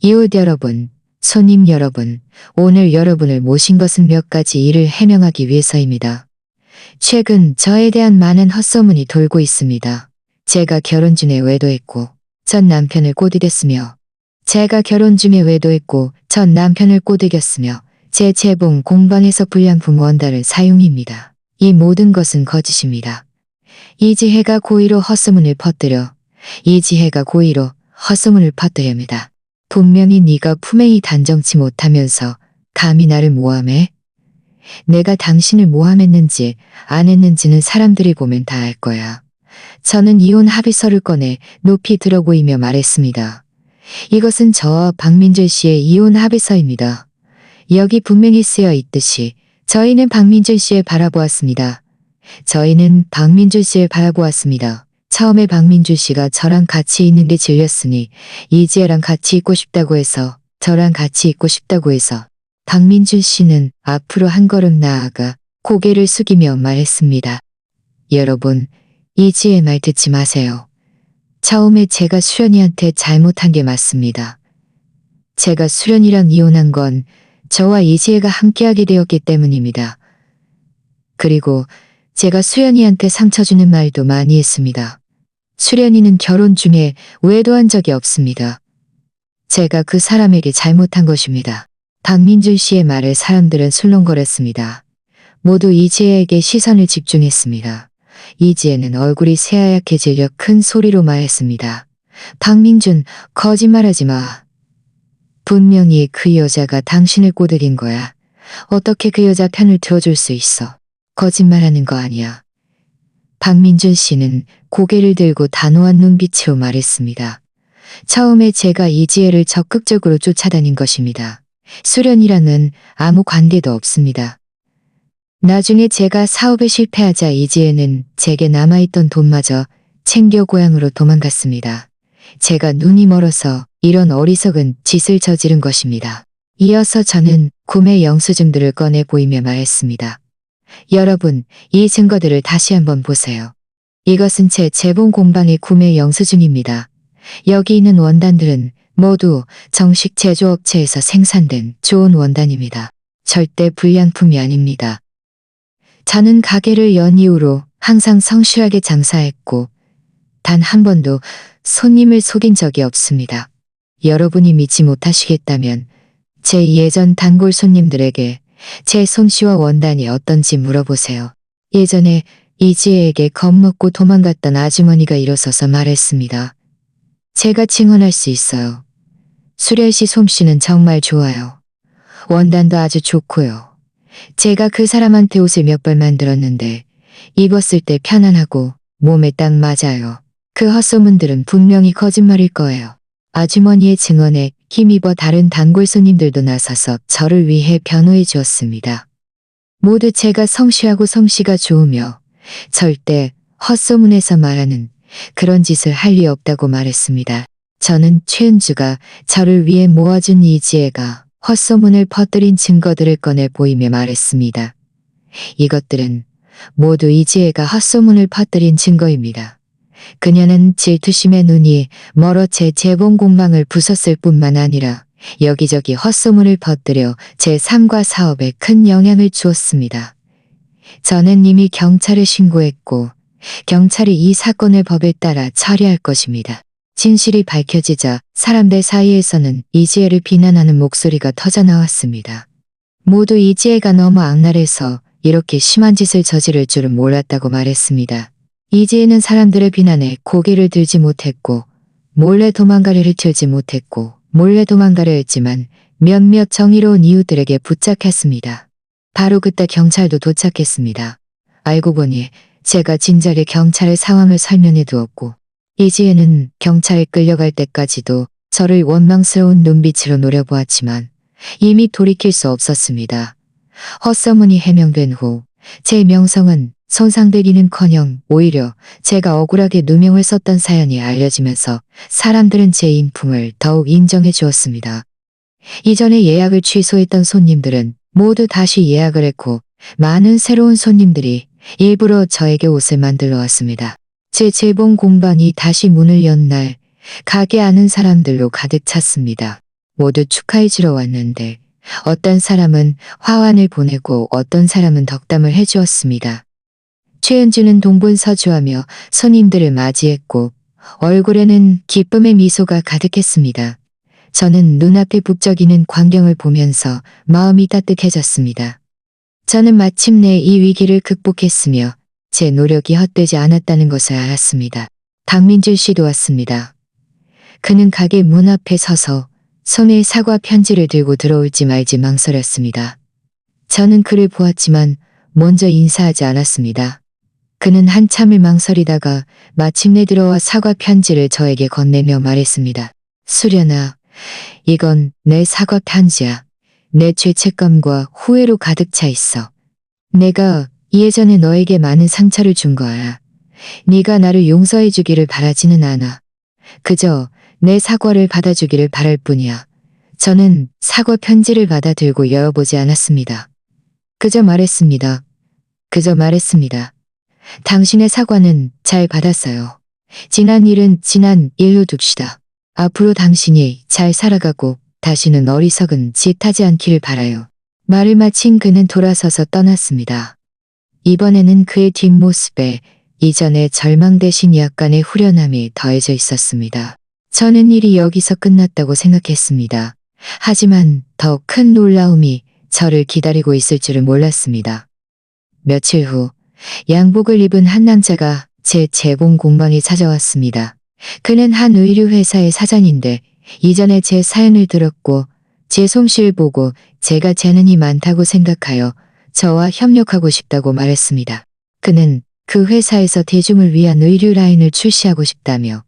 A: 이웃 여러분, 손님 여러분, 오늘 여러분을 모신 것은 몇 가지 일을 해명하기 위해서입니다. 최근 저에 대한 많은 헛소문이 돌고 있습니다. 제가 결혼 중에 외도했고 전 남편을 꼬드겼으며 제 재봉 공방에서 불량품 원단을 사용입니다. 이 모든 것은 거짓입니다. 이지혜가 고의로 헛소문을 퍼뜨립니다. 분명히 네가 품행이 단정치 못하면서 감히 나를 모함해? 내가 당신을 모함했는지 안 했는지는 사람들이 보면 다 알 거야. 저는 이혼 합의서를 꺼내 높이 들어 보이며 말했습니다. 이것은 저와 박민준 씨의 이혼 합의서입니다. 여기 분명히 쓰여 있듯이 저희는 박민준 씨를 바라보았습니다. 처음에 박민준 씨가 저랑 같이 있는 게 질렸으니 이지혜랑 같이 있고 싶다고 해서 박민준 씨는 앞으로 한 걸음 나아가 고개를 숙이며 말했습니다. 여러분, 이지혜 말 듣지 마세요. 처음에 제가 수련이한테 잘못한 게 맞습니다. 제가 수련이랑 이혼한 건 저와 이지혜가 함께하게 되었기 때문입니다. 그리고 제가 수련이한테 상처 주는 말도 많이 했습니다. 수련이는 결혼 중에 외도한 적이 없습니다. 제가 그 사람에게 잘못한 것입니다. 박민준 씨의 말에 사람들은 술렁거렸습니다. 모두 이지혜에게 시선을 집중했습니다. 이지혜는 얼굴이 새하얗게 질려 큰 소리로 말했습니다. 박민준, 거짓말하지 마. 분명히 그 여자가 당신을 꼬드긴 거야. 어떻게 그 여자 편을 들어줄 수 있어? 거짓말하는 거 아니야. 박민준 씨는 고개를 들고 단호한 눈빛으로 말했습니다. 처음에 제가 이지혜를 적극적으로 쫓아다닌 것입니다. 수련이랑은 아무 관계도 없습니다. 나중에 제가 사업에 실패하자 이지혜는 제게 남아있던 돈마저 챙겨 고향으로 도망갔습니다. 제가 눈이 멀어서 이런 어리석은 짓을 저지른 것입니다. 이어서 저는 구매 영수증들을 꺼내 보이며 말했습니다. 여러분, 이 증거들을 다시 한번 보세요. 이것은 제 재봉 공방의 구매 영수증입니다. 여기 있는 원단들은 모두 정식 제조업체에서 생산된 좋은 원단입니다. 절대 불량품이 아닙니다. 저는 가게를 연 이후로 항상 성실하게 장사했고 단 한 번도 손님을 속인 적이 없습니다. 여러분이 믿지 못하시겠다면 제 예전 단골 손님들에게 제 솜씨와 원단이 어떤지 물어보세요. 예전에 이지혜에게 겁먹고 도망갔던 아주머니가 일어서서 말했습니다. 제가 증언할 수 있어요. 수련 씨 솜씨는 정말 좋아요. 원단도 아주 좋고요. 제가 그 사람한테 옷을 몇 벌 만들었는데 입었을 때 편안하고 몸에 딱 맞아요. 그 헛소문들은 분명히 거짓말일 거예요. 아주머니의 증언에 힘입어 다른 단골 손님들도 나서서 저를 위해 변호해 주었습니다. 모두 제가 성실하고 솜씨가 좋으며 절대 헛소문에서 말하는 그런 짓을 할 리 없다고 말했습니다. 저는 최은주가 저를 위해 모아준 이 지혜가 헛소문을 퍼뜨린 증거들을 꺼내 보이며 말했습니다. 이것들은 모두 이 지혜가 헛소문을 퍼뜨린 증거입니다. 그녀는 질투심에 눈이 멀어 제 재봉 공방을 부쉈을 뿐만 아니라 여기저기 헛소문을 퍼뜨려 제 삶과 사업에 큰 영향을 주었습니다. 저는 이미 경찰에 신고했고 경찰이 이 사건을 법에 따라 처리할 것입니다. 진실이 밝혀지자 사람들 사이에서는 이지혜를 비난하는 목소리가 터져나왔습니다. 모두 이지혜가 너무 악랄해서 이렇게 심한 짓을 저지를 줄은 몰랐다고 말했습니다. 이지혜는 사람들의 비난에 고개를 들지 못했고 몰래 도망가려를 틀지 못했고 몰래 도망가려 했지만 몇몇 정의로운 이웃들에게 붙잡혔습니다. 바로 그때 경찰도 도착했습니다. 알고 보니 제가 진작에 경찰에 상황을 설명해 두었고 이지혜는 경찰에 끌려갈 때까지도 저를 원망스러운 눈빛으로 노려보았지만 이미 돌이킬 수 없었습니다. 헛소문이 해명된 후 제 명성은 손상되기는커녕 오히려 제가 억울하게 누명을 썼던 사연이 알려지면서 사람들은 제 인품을 더욱 인정해 주었습니다. 이전에 예약을 취소했던 손님들은 모두 다시 예약을 했고 많은 새로운 손님들이 일부러 저에게 옷을 만들러 왔습니다. 제 재봉 공방이 다시 문을 연 날 가게 아는 사람들로 가득 찼습니다. 모두 축하해 주러 왔는데 어떤 사람은 화환을 보내고 어떤 사람은 덕담을 해주었습니다. 최은주는 동분서주하며 손님들을 맞이했고 얼굴에는 기쁨의 미소가 가득했습니다. 저는 눈앞에 북적이는 광경을 보면서 마음이 따뜻해졌습니다. 저는 마침내 이 위기를 극복했으며 제 노력이 헛되지 않았다는 것을 알았습니다. 박민줄 씨도 왔습니다. 그는 가게 문 앞에 서서 손에 사과 편지를 들고 들어올지 말지 망설였습니다. 저는 그를 보았지만 먼저 인사하지 않았습니다. 그는 한참을 망설이다가 마침내 들어와 사과 편지를 저에게 건네며 말했습니다. 수련아, 이건 내 사과 편지야. 내 죄책감과 후회로 가득 차 있어. 내가 예전에 너에게 많은 상처를 준 거야. 네가 나를 용서해 주기를 바라지는 않아. 그저 내 사과를 받아주기를 바랄 뿐이야. 저는 사과 편지를 받아들고 열어보지 않았습니다. 그저 말했습니다. 당신의 사과는 잘 받았어요. 지난 일은 지난 일로 둡시다. 앞으로 당신이 잘 살아가고 다시는 어리석은 짓 하지 않기를 바라요. 말을 마친 그는 돌아서서 떠났습니다. 이번에는 그의 뒷모습에 이전의 절망 대신 약간의 후련함이 더해져 있었습니다. 저는 일이 여기서 끝났다고 생각했습니다. 하지만 더 큰 놀라움이 저를 기다리고 있을 줄은 몰랐습니다. 며칠 후 양복을 입은 한 남자가 제 재봉 공방에 찾아왔습니다. 그는 한 의류회사의 사장인데 이전에 제 사연을 들었고 제 솜씨를 보고 제가 재능이 많다고 생각하여 저와 협력하고 싶다고 말했습니다. 그는 그 회사에서 대중을 위한 의류 라인을 출시하고 싶다며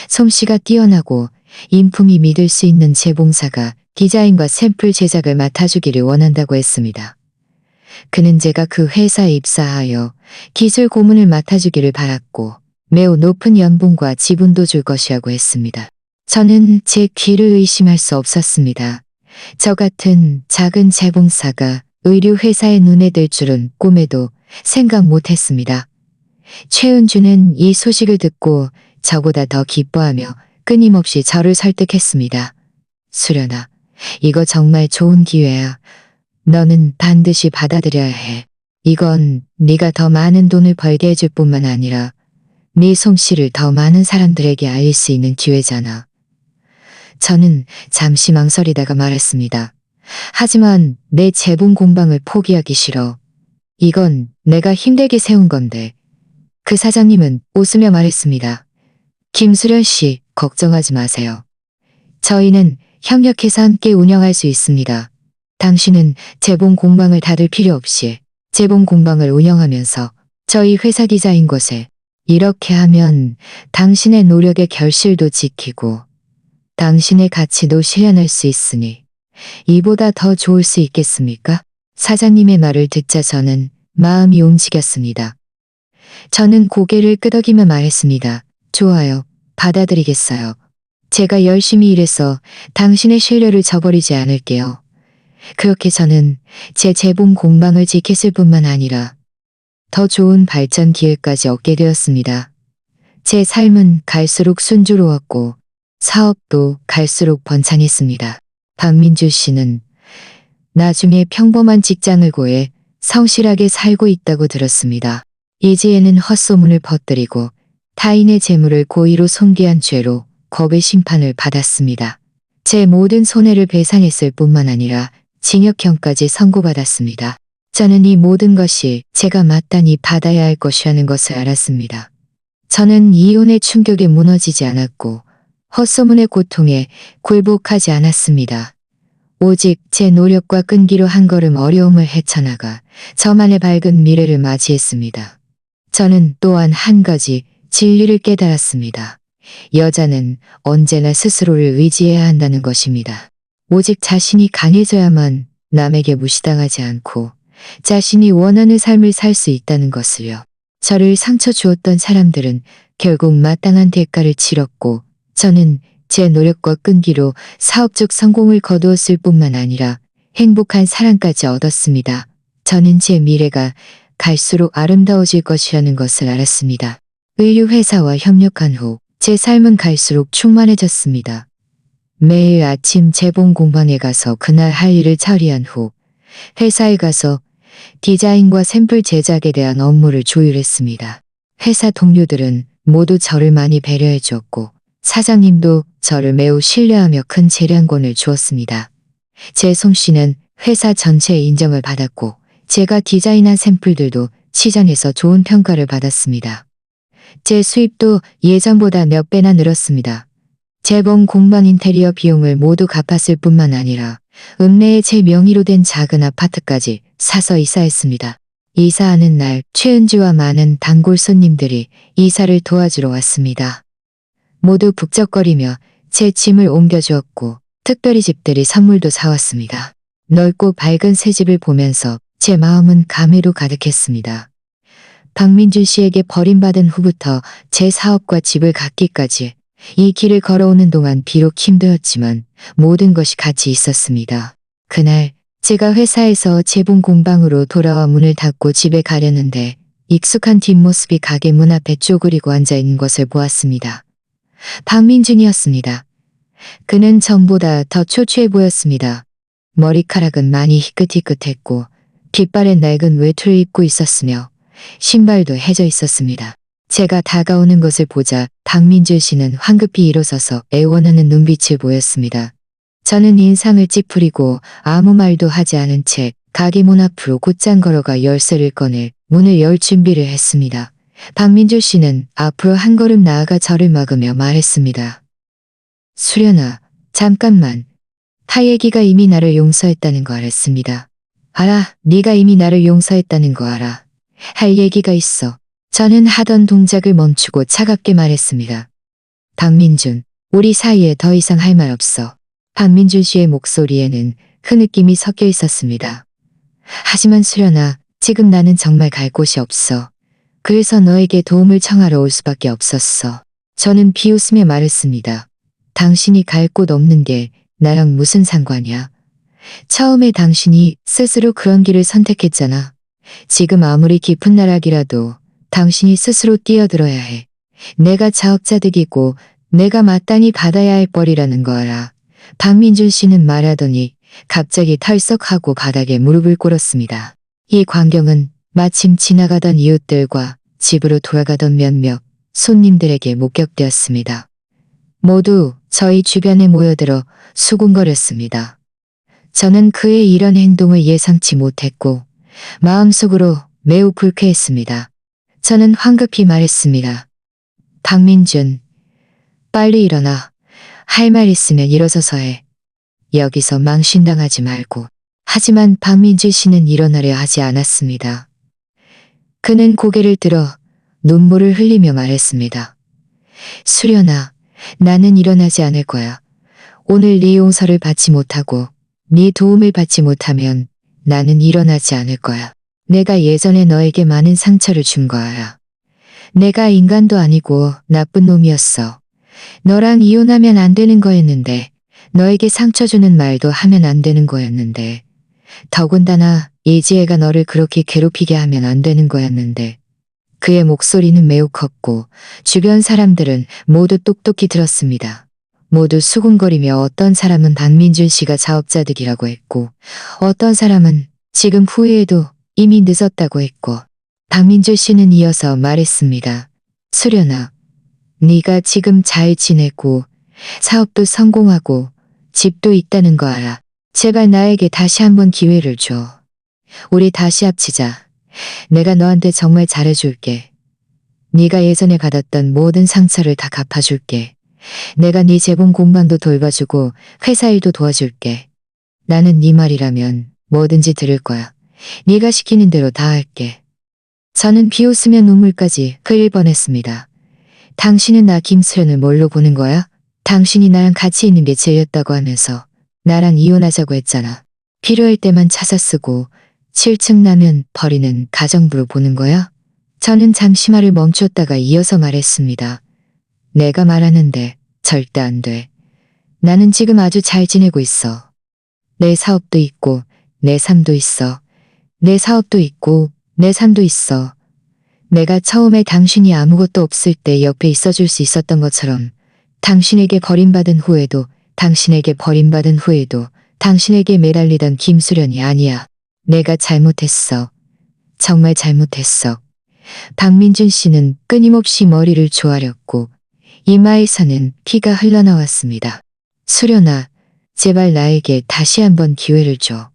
A: 솜씨가 뛰어나고 인품이 믿을 수 있는 재봉사가 디자인과 샘플 제작을 맡아주기를 원한다고 했습니다. 그는 제가 그 회사에 입사하여 기술 고문을 맡아주기를 바랐고 매우 높은 연봉과 지분도 줄 것이라고 했습니다. 저는 제 귀를 의심할 수 없었습니다. 저 같은 작은 재봉사가 의류 회사의 눈에 들 줄은 꿈에도 생각 못했습니다. 최은주는 이 소식을 듣고 저보다 더 기뻐하며 끊임없이 저를 설득했습니다. 수련아, 이거 정말 좋은 기회야. 너는 반드시 받아들여야 해. 이건 네가 더 많은 돈을 벌게 해줄 뿐만 아니라 네 솜씨를 더 많은 사람들에게 알릴 수 있는 기회잖아. 저는 잠시 망설이다가 말했습니다. 하지만 내 재봉 공방을 포기하기 싫어. 이건 내가 힘들게 세운 건데. 그 사장님은 웃으며 말했습니다. 김수련 씨, 걱정하지 마세요. 저희는 협력해서 함께 운영할 수 있습니다. 당신은 재봉 공방을 닫을 필요 없이 재봉 공방을 운영하면서 저희 회사 기자인 것에 이렇게 하면 당신의 노력의 결실도 지키고 당신의 가치도 실현할 수 있으니 이보다 더 좋을 수 있겠습니까? 사장님의 말을 듣자 저는 마음이 움직였습니다. 저는 고개를 끄덕이며 말했습니다. 좋아요. 받아들이겠어요. 제가 열심히 일해서 당신의 신뢰를 저버리지 않을게요. 그렇게 저는 제 재봉 공방을 지켰을 뿐만 아니라 더 좋은 발전 기회까지 얻게 되었습니다. 제 삶은 갈수록 순조로웠고 사업도 갈수록 번창했습니다. 박민주 씨는 나중에 평범한 직장을 구해 성실하게 살고 있다고 들었습니다. 이지혜는 헛소문을 퍼뜨리고 타인의 재물을 고의로 손괴한 죄로 법의 심판을 받았습니다. 제 모든 손해를 배상했을 뿐만 아니라 징역형까지 선고받았습니다. 저는 이 모든 것이 제가 마땅히 받아야 할 것이라는 것을 알았습니다. 저는 이혼의 충격에 무너지지 않았고 헛소문의 고통에 굴복하지 않았습니다. 오직 제 노력과 끈기로 한 걸음 어려움을 헤쳐나가 저만의 밝은 미래를 맞이했습니다. 저는 또한 한 가지 진리를 깨달았습니다. 여자는 언제나 스스로를 의지해야 한다는 것입니다. 오직 자신이 강해져야만 남에게 무시당하지 않고 자신이 원하는 삶을 살 수 있다는 것을요. 저를 상처 주었던 사람들은 결국 마땅한 대가를 치렀고 저는 제 노력과 끈기로 사업적 성공을 거두었을 뿐만 아니라 행복한 사랑까지 얻었습니다. 저는 제 미래가 갈수록 아름다워질 것이라는 것을 알았습니다. 의류회사와 협력한 후 제 삶은 갈수록 충만해졌습니다. 매일 아침 재봉 공방에 가서 그날 할 일을 처리한 후 회사에 가서 디자인과 샘플 제작에 대한 업무를 조율했습니다. 회사 동료들은 모두 저를 많이 배려해 주었고 사장님도 저를 매우 신뢰하며 큰 재량권을 주었습니다. 제 솜씨는 회사 전체의 인정을 받았고 제가 디자인한 샘플들도 시장에서 좋은 평가를 받았습니다. 제 수입도 예전보다 몇 배나 늘었습니다. 재봉 공방 인테리어 비용을 모두 갚았을 뿐만 아니라 읍내에 제 명의로 된 작은 아파트까지 사서 이사했습니다. 이사하는 날 최은주와 많은 단골 손님들이 이사를 도와주러 왔습니다. 모두 북적거리며 제 짐을 옮겨주었고 특별히 집들이 선물도 사왔습니다. 넓고 밝은 새 집을 보면서 제 마음은 감회로 가득했습니다. 박민준 씨에게 버림받은 후부터 제 사업과 집을 갖기까지 이 길을 걸어오는 동안 비록 힘들었지만 모든 것이 같이 있었습니다. 그날 제가 회사에서 재봉 공방으로 돌아와 문을 닫고 집에 가려는데 익숙한 뒷모습이 가게 문 앞에 쪼그리고 앉아있는 것을 보았습니다. 박민준이었습니다. 그는 전보다 더 초췌해 보였습니다. 머리카락은 많이 희끗희끗했고 뒷발엔 낡은 외투를 입고 있었으며 신발도 해져 있었습니다. 제가 다가오는 것을 보자 박민준 씨는 황급히 일어서서 애원하는 눈빛을 보였습니다. 저는 인상을 찌푸리고 아무 말도 하지 않은 채 가게 문 앞으로 곧장 걸어가 열쇠를 꺼내 문을 열 준비를 했습니다. 박민준 씨는 앞으로 한 걸음 나아가 저를 막으며 말했습니다. 수련아, 잠깐만. 하예기가 이미 나를 용서했다는 거 알았습니다. 알아, 네가 이미 나를 용서했다는 거 알아. 할 얘기가 있어. 저는 하던 동작을 멈추고 차갑게 말했습니다. 박민준, 우리 사이에 더 이상 할 말 없어. 박민준 씨의 목소리에는 흐느낌이 섞여 있었습니다. 하지만 수련아, 지금 나는 정말 갈 곳이 없어. 그래서 너에게 도움을 청하러 올 수밖에 없었어. 저는 비웃으며 말했습니다. 당신이 갈 곳 없는 게 나랑 무슨 상관이야? 처음에 당신이 스스로 그런 길을 선택했잖아. 지금 아무리 깊은 나락이라도 당신이 스스로 뛰어들어야 해. 내가 자업자득이고 내가 마땅히 받아야 할 뻘이라는 거 알아. 박민준 씨는 말하더니 갑자기 털썩하고 바닥에 무릎을 꿇었습니다. 이 광경은 마침 지나가던 이웃들과 집으로 돌아가던 몇몇 손님들에게 목격되었습니다. 모두 저희 주변에 모여들어 수군거렸습니다. 저는 그의 이런 행동을 예상치 못했고 마음속으로 매우 불쾌했습니다. 저는 황급히 말했습니다. 박민준, 빨리 일어나. 할 말 있으면 일어서서 해. 여기서 망신당하지 말고. 하지만 박민주 씨는 일어나려 하지 않았습니다. 그는 고개를 들어 눈물을 흘리며 말했습니다. 수련아, 나는 일어나지 않을 거야. 오늘 네 용서를 받지 못하고 네 도움을 받지 못하면 나는 일어나지 않을 거야. 내가 예전에 너에게 많은 상처를 준 거야. 내가 인간도 아니고 나쁜 놈이었어. 너랑 이혼하면 안 되는 거였는데, 너에게 상처 주는 말도 하면 안 되는 거였는데, 더군다나 이지혜가 너를 그렇게 괴롭히게 하면 안 되는 거였는데, 그의 목소리는 매우 컸고 주변 사람들은 모두 똑똑히 들었습니다. 모두 수군거리며 어떤 사람은 박민준 씨가 자업자득이라고 했고, 어떤 사람은 지금 후회해도 이미 늦었다고 했고, 박민주 씨는 이어서 말했습니다. 수련아, 네가 지금 잘 지내고 사업도 성공하고 집도 있다는 거 알아. 제발 나에게 다시 한번 기회를 줘. 우리 다시 합치자. 내가 너한테 정말 잘해줄게. 네가 예전에 받았던 모든 상처를 다 갚아줄게. 내가 네 재봉 공방도 돌봐주고 회사 일도 도와줄게. 나는 네 말이라면 뭐든지 들을 거야. 네가 시키는 대로 다 할게. 저는 비웃으며 눈물까지 흘릴 뻔했습니다. 당신은 나 김수련을 뭘로 보는 거야? 당신이 나랑 같이 있는 게 죄였다고 하면서 나랑 이혼하자고 했잖아. 필요할 때만 찾아 쓰고 실증나면 버리는 가정부로 보는 거야? 저는 잠시 말을 멈췄다가 이어서 말했습니다. 내가 말하는데 절대 안 돼. 나는 지금 아주 잘 지내고 있어. 내 사업도 있고 내 삶도 있어. 내 사업도 있고 내 삶도 있어. 내가 처음에 당신이 아무것도 없을 때 옆에 있어줄 수 있었던 것처럼 당신에게 버림받은 후에도 당신에게 버림받은 후에도 당신에게 매달리던 김수련이 아니야. 내가 잘못했어. 정말 잘못했어. 박민준 씨는 끊임없이 머리를 조아렸고 이마에서는 피가 흘러나왔습니다. 수련아, 제발 나에게 다시 한번 기회를 줘.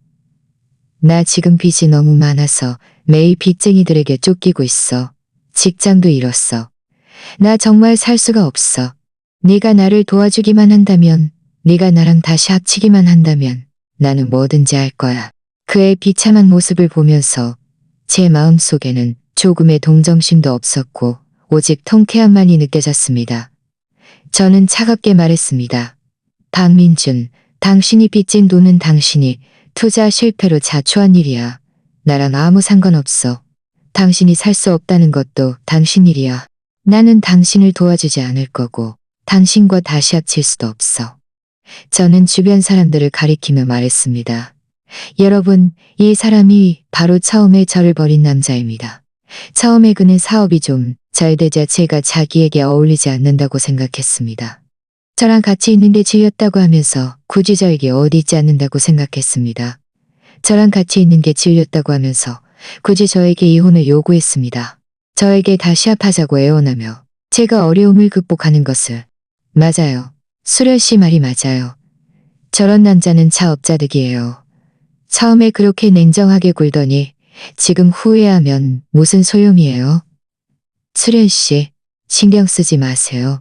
A: 나 지금 빚이 너무 많아서 매일 빚쟁이들에게 쫓기고 있어. 직장도 잃었어. 나 정말 살 수가 없어. 네가 나를 도와주기만 한다면, 네가 나랑 다시 합치기만 한다면 나는 뭐든지 할 거야. 그의 비참한 모습을 보면서 제 마음속에는 조금의 동정심도 없었고 오직 통쾌함만이 느껴졌습니다. 저는 차갑게 말했습니다. 박민준, 당신이 빚진 돈은 당신이 투자 실패로 자초한 일이야. 나랑 아무 상관없어. 당신이 살 수 없다는 것도 당신 일이야. 나는 당신을 도와주지 않을 거고 당신과 다시 합칠 수도 없어. 저는 주변 사람들을 가리키며 말했습니다. 여러분, 이 사람이 바로 처음에 저를 버린 남자입니다. 처음에 그는 사업이 좀 잘 되자 제가 자기에게 어울리지 않는다고 생각했습니다. 저랑 같이 있는 게 질렸다고 하면서 굳이 저에게 어디 있지 않는다고 생각했습니다. 저랑 같이 있는 게 질렸다고 하면서 굳이 저에게 이혼을 요구했습니다. 저에게 다시 합하자고 애원하며 제가 어려움을 극복하는 것을. 맞아요. 수련 씨 말이 맞아요. 저런 남자는 자업자득이에요. 처음에 그렇게 냉정하게 굴더니 지금 후회하면 무슨 소용이에요? 수련 씨, 신경 쓰지 마세요.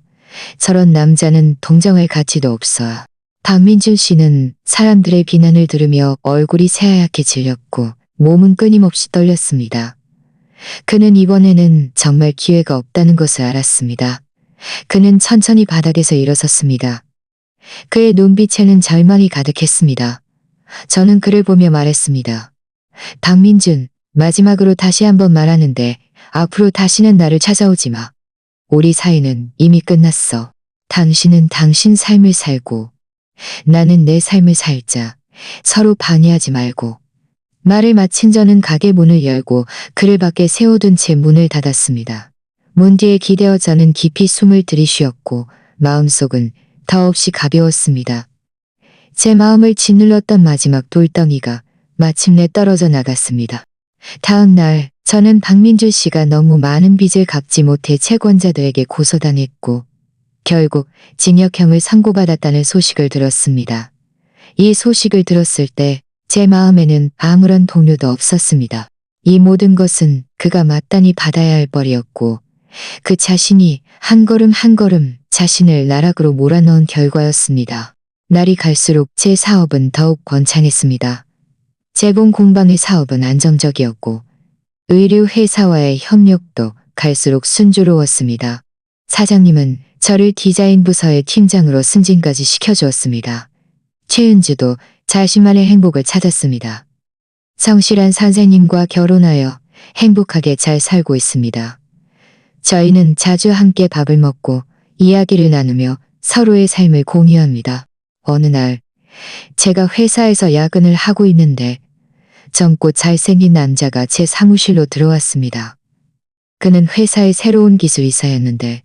A: 저런 남자는 동정할 가치도 없어요. 박민준 씨는 사람들의 비난을 들으며 얼굴이 새하얗게 질렸고 몸은 끊임없이 떨렸습니다. 그는 이번에는 정말 기회가 없다는 것을 알았습니다. 그는 천천히 바닥에서 일어섰습니다. 그의 눈빛에는 절망이 가득했습니다. 저는 그를 보며 말했습니다. 박민준, 마지막으로 다시 한번 말하는데 앞으로 다시는 나를 찾아오지 마. 우리 사이는 이미 끝났어. 당신은 당신 삶을 살고 나는 내 삶을 살자. 서로 방해하지 말고. 말을 마친 저는 가게 문을 열고 그를 밖에 세워둔 채 문을 닫았습니다. 문 뒤에 기대어 저는 깊이 숨을 들이쉬었고 마음속은 더없이 가벼웠습니다. 제 마음을 짓눌렀던 마지막 돌덩이가 마침내 떨어져 나갔습니다. 다음 날 저는 박민주 씨가 너무 많은 빚을 갚지 못해 채권자들에게 고소당했고 결국 징역형을 선고받았다는 소식을 들었습니다. 이 소식을 들었을 때 제 마음에는 아무런 동요도 없었습니다. 이 모든 것은 그가 마땅히 받아야 할 벌이었고 그 자신이 한 걸음 한 걸음 자신을 나락으로 몰아넣은 결과였습니다. 날이 갈수록 제 사업은 더욱 번창했습니다. 재봉 공방의 사업은 안정적이었고 의류 회사와의 협력도 갈수록 순조로웠습니다. 사장님은 저를 디자인 부서의 팀장으로 승진까지 시켜주었습니다. 최은주도 자신만의 행복을 찾았습니다. 성실한 선생님과 결혼하여 행복하게 잘 살고 있습니다. 저희는 자주 함께 밥을 먹고 이야기를 나누며 서로의 삶을 공유합니다. 어느 날 제가 회사에서 야근을 하고 있는데 젊고 잘생긴 남자가 제 사무실로 들어왔습니다. 그는 회사의 새로운 기술이사였는데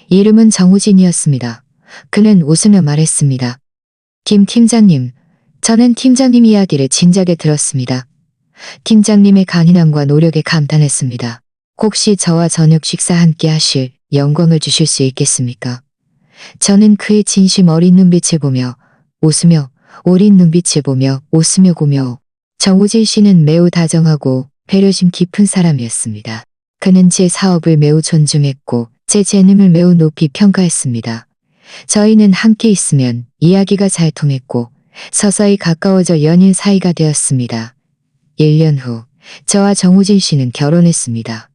A: 이름은 정우진이었습니다. 그는 웃으며 말했습니다. 김 팀장님, 저는 팀장님 이야기를 진작에 들었습니다. 팀장님의 간인함과 노력에 감탄했습니다. 혹시 저와 저녁 식사 함께 하실 영광을 주실 수 있겠습니까? 저는 그의 진심 어린 눈빛을 보며 웃으며 어린 눈빛을 보며 웃으며 고며 정우진 씨는 매우 다정하고 배려심 깊은 사람이었습니다. 그는 제 사업을 매우 존중했고 제 재능을 매우 높이 평가했습니다. 저희는 함께 있으면 이야기가 잘 통했고 서서히 가까워져 연인 사이가 되었습니다. 1년 후 저와 정우진 씨는 결혼했습니다.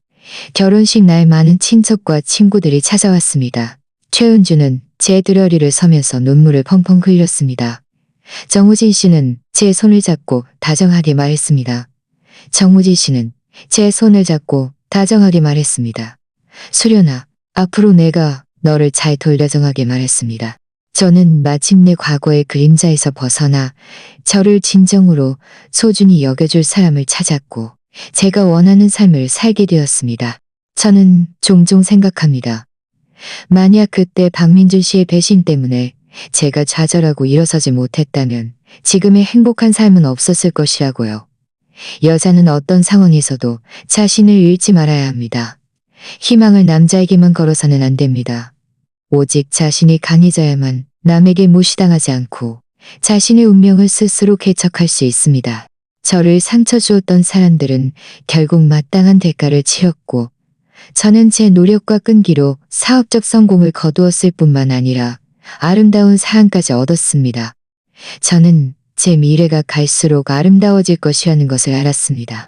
A: 결혼식 날 많은 친척과 친구들이 찾아왔습니다. 최은주는 제 드러리를 서면서 눈물을 펑펑 흘렸습니다. 정우진 씨는 제 손을 잡고 다정하게 말했습니다. 정우진 씨는 제 손을 잡고 다정하게 말했습니다. 수련아, 앞으로 내가 너를 잘 돌다정하게 말했습니다. 저는 마침내 과거의 그림자에서 벗어나 저를 진정으로 소중히 여겨줄 사람을 찾았고 제가 원하는 삶을 살게 되었습니다. 저는 종종 생각합니다. 만약 그때 박민준 씨의 배신 때문에 제가 좌절하고 일어서지 못했다면 지금의 행복한 삶은 없었을 것이라고요. 여자는 어떤 상황에서도 자신을 잃지 말아야 합니다. 희망을 남자에게만 걸어서는 안 됩니다. 오직 자신이 강해져야만 남에게 무시당하지 않고 자신의 운명을 스스로 개척할 수 있습니다. 저를 상처 주었던 사람들은 결국 마땅한 대가를 치렀고 저는 제 노력과 끈기로 사업적 성공을 거두었을 뿐만 아니라 아름다운 사랑까지 얻었습니다. 저는 제 미래가 갈수록 아름다워질 것이라는 것을 알았습니다.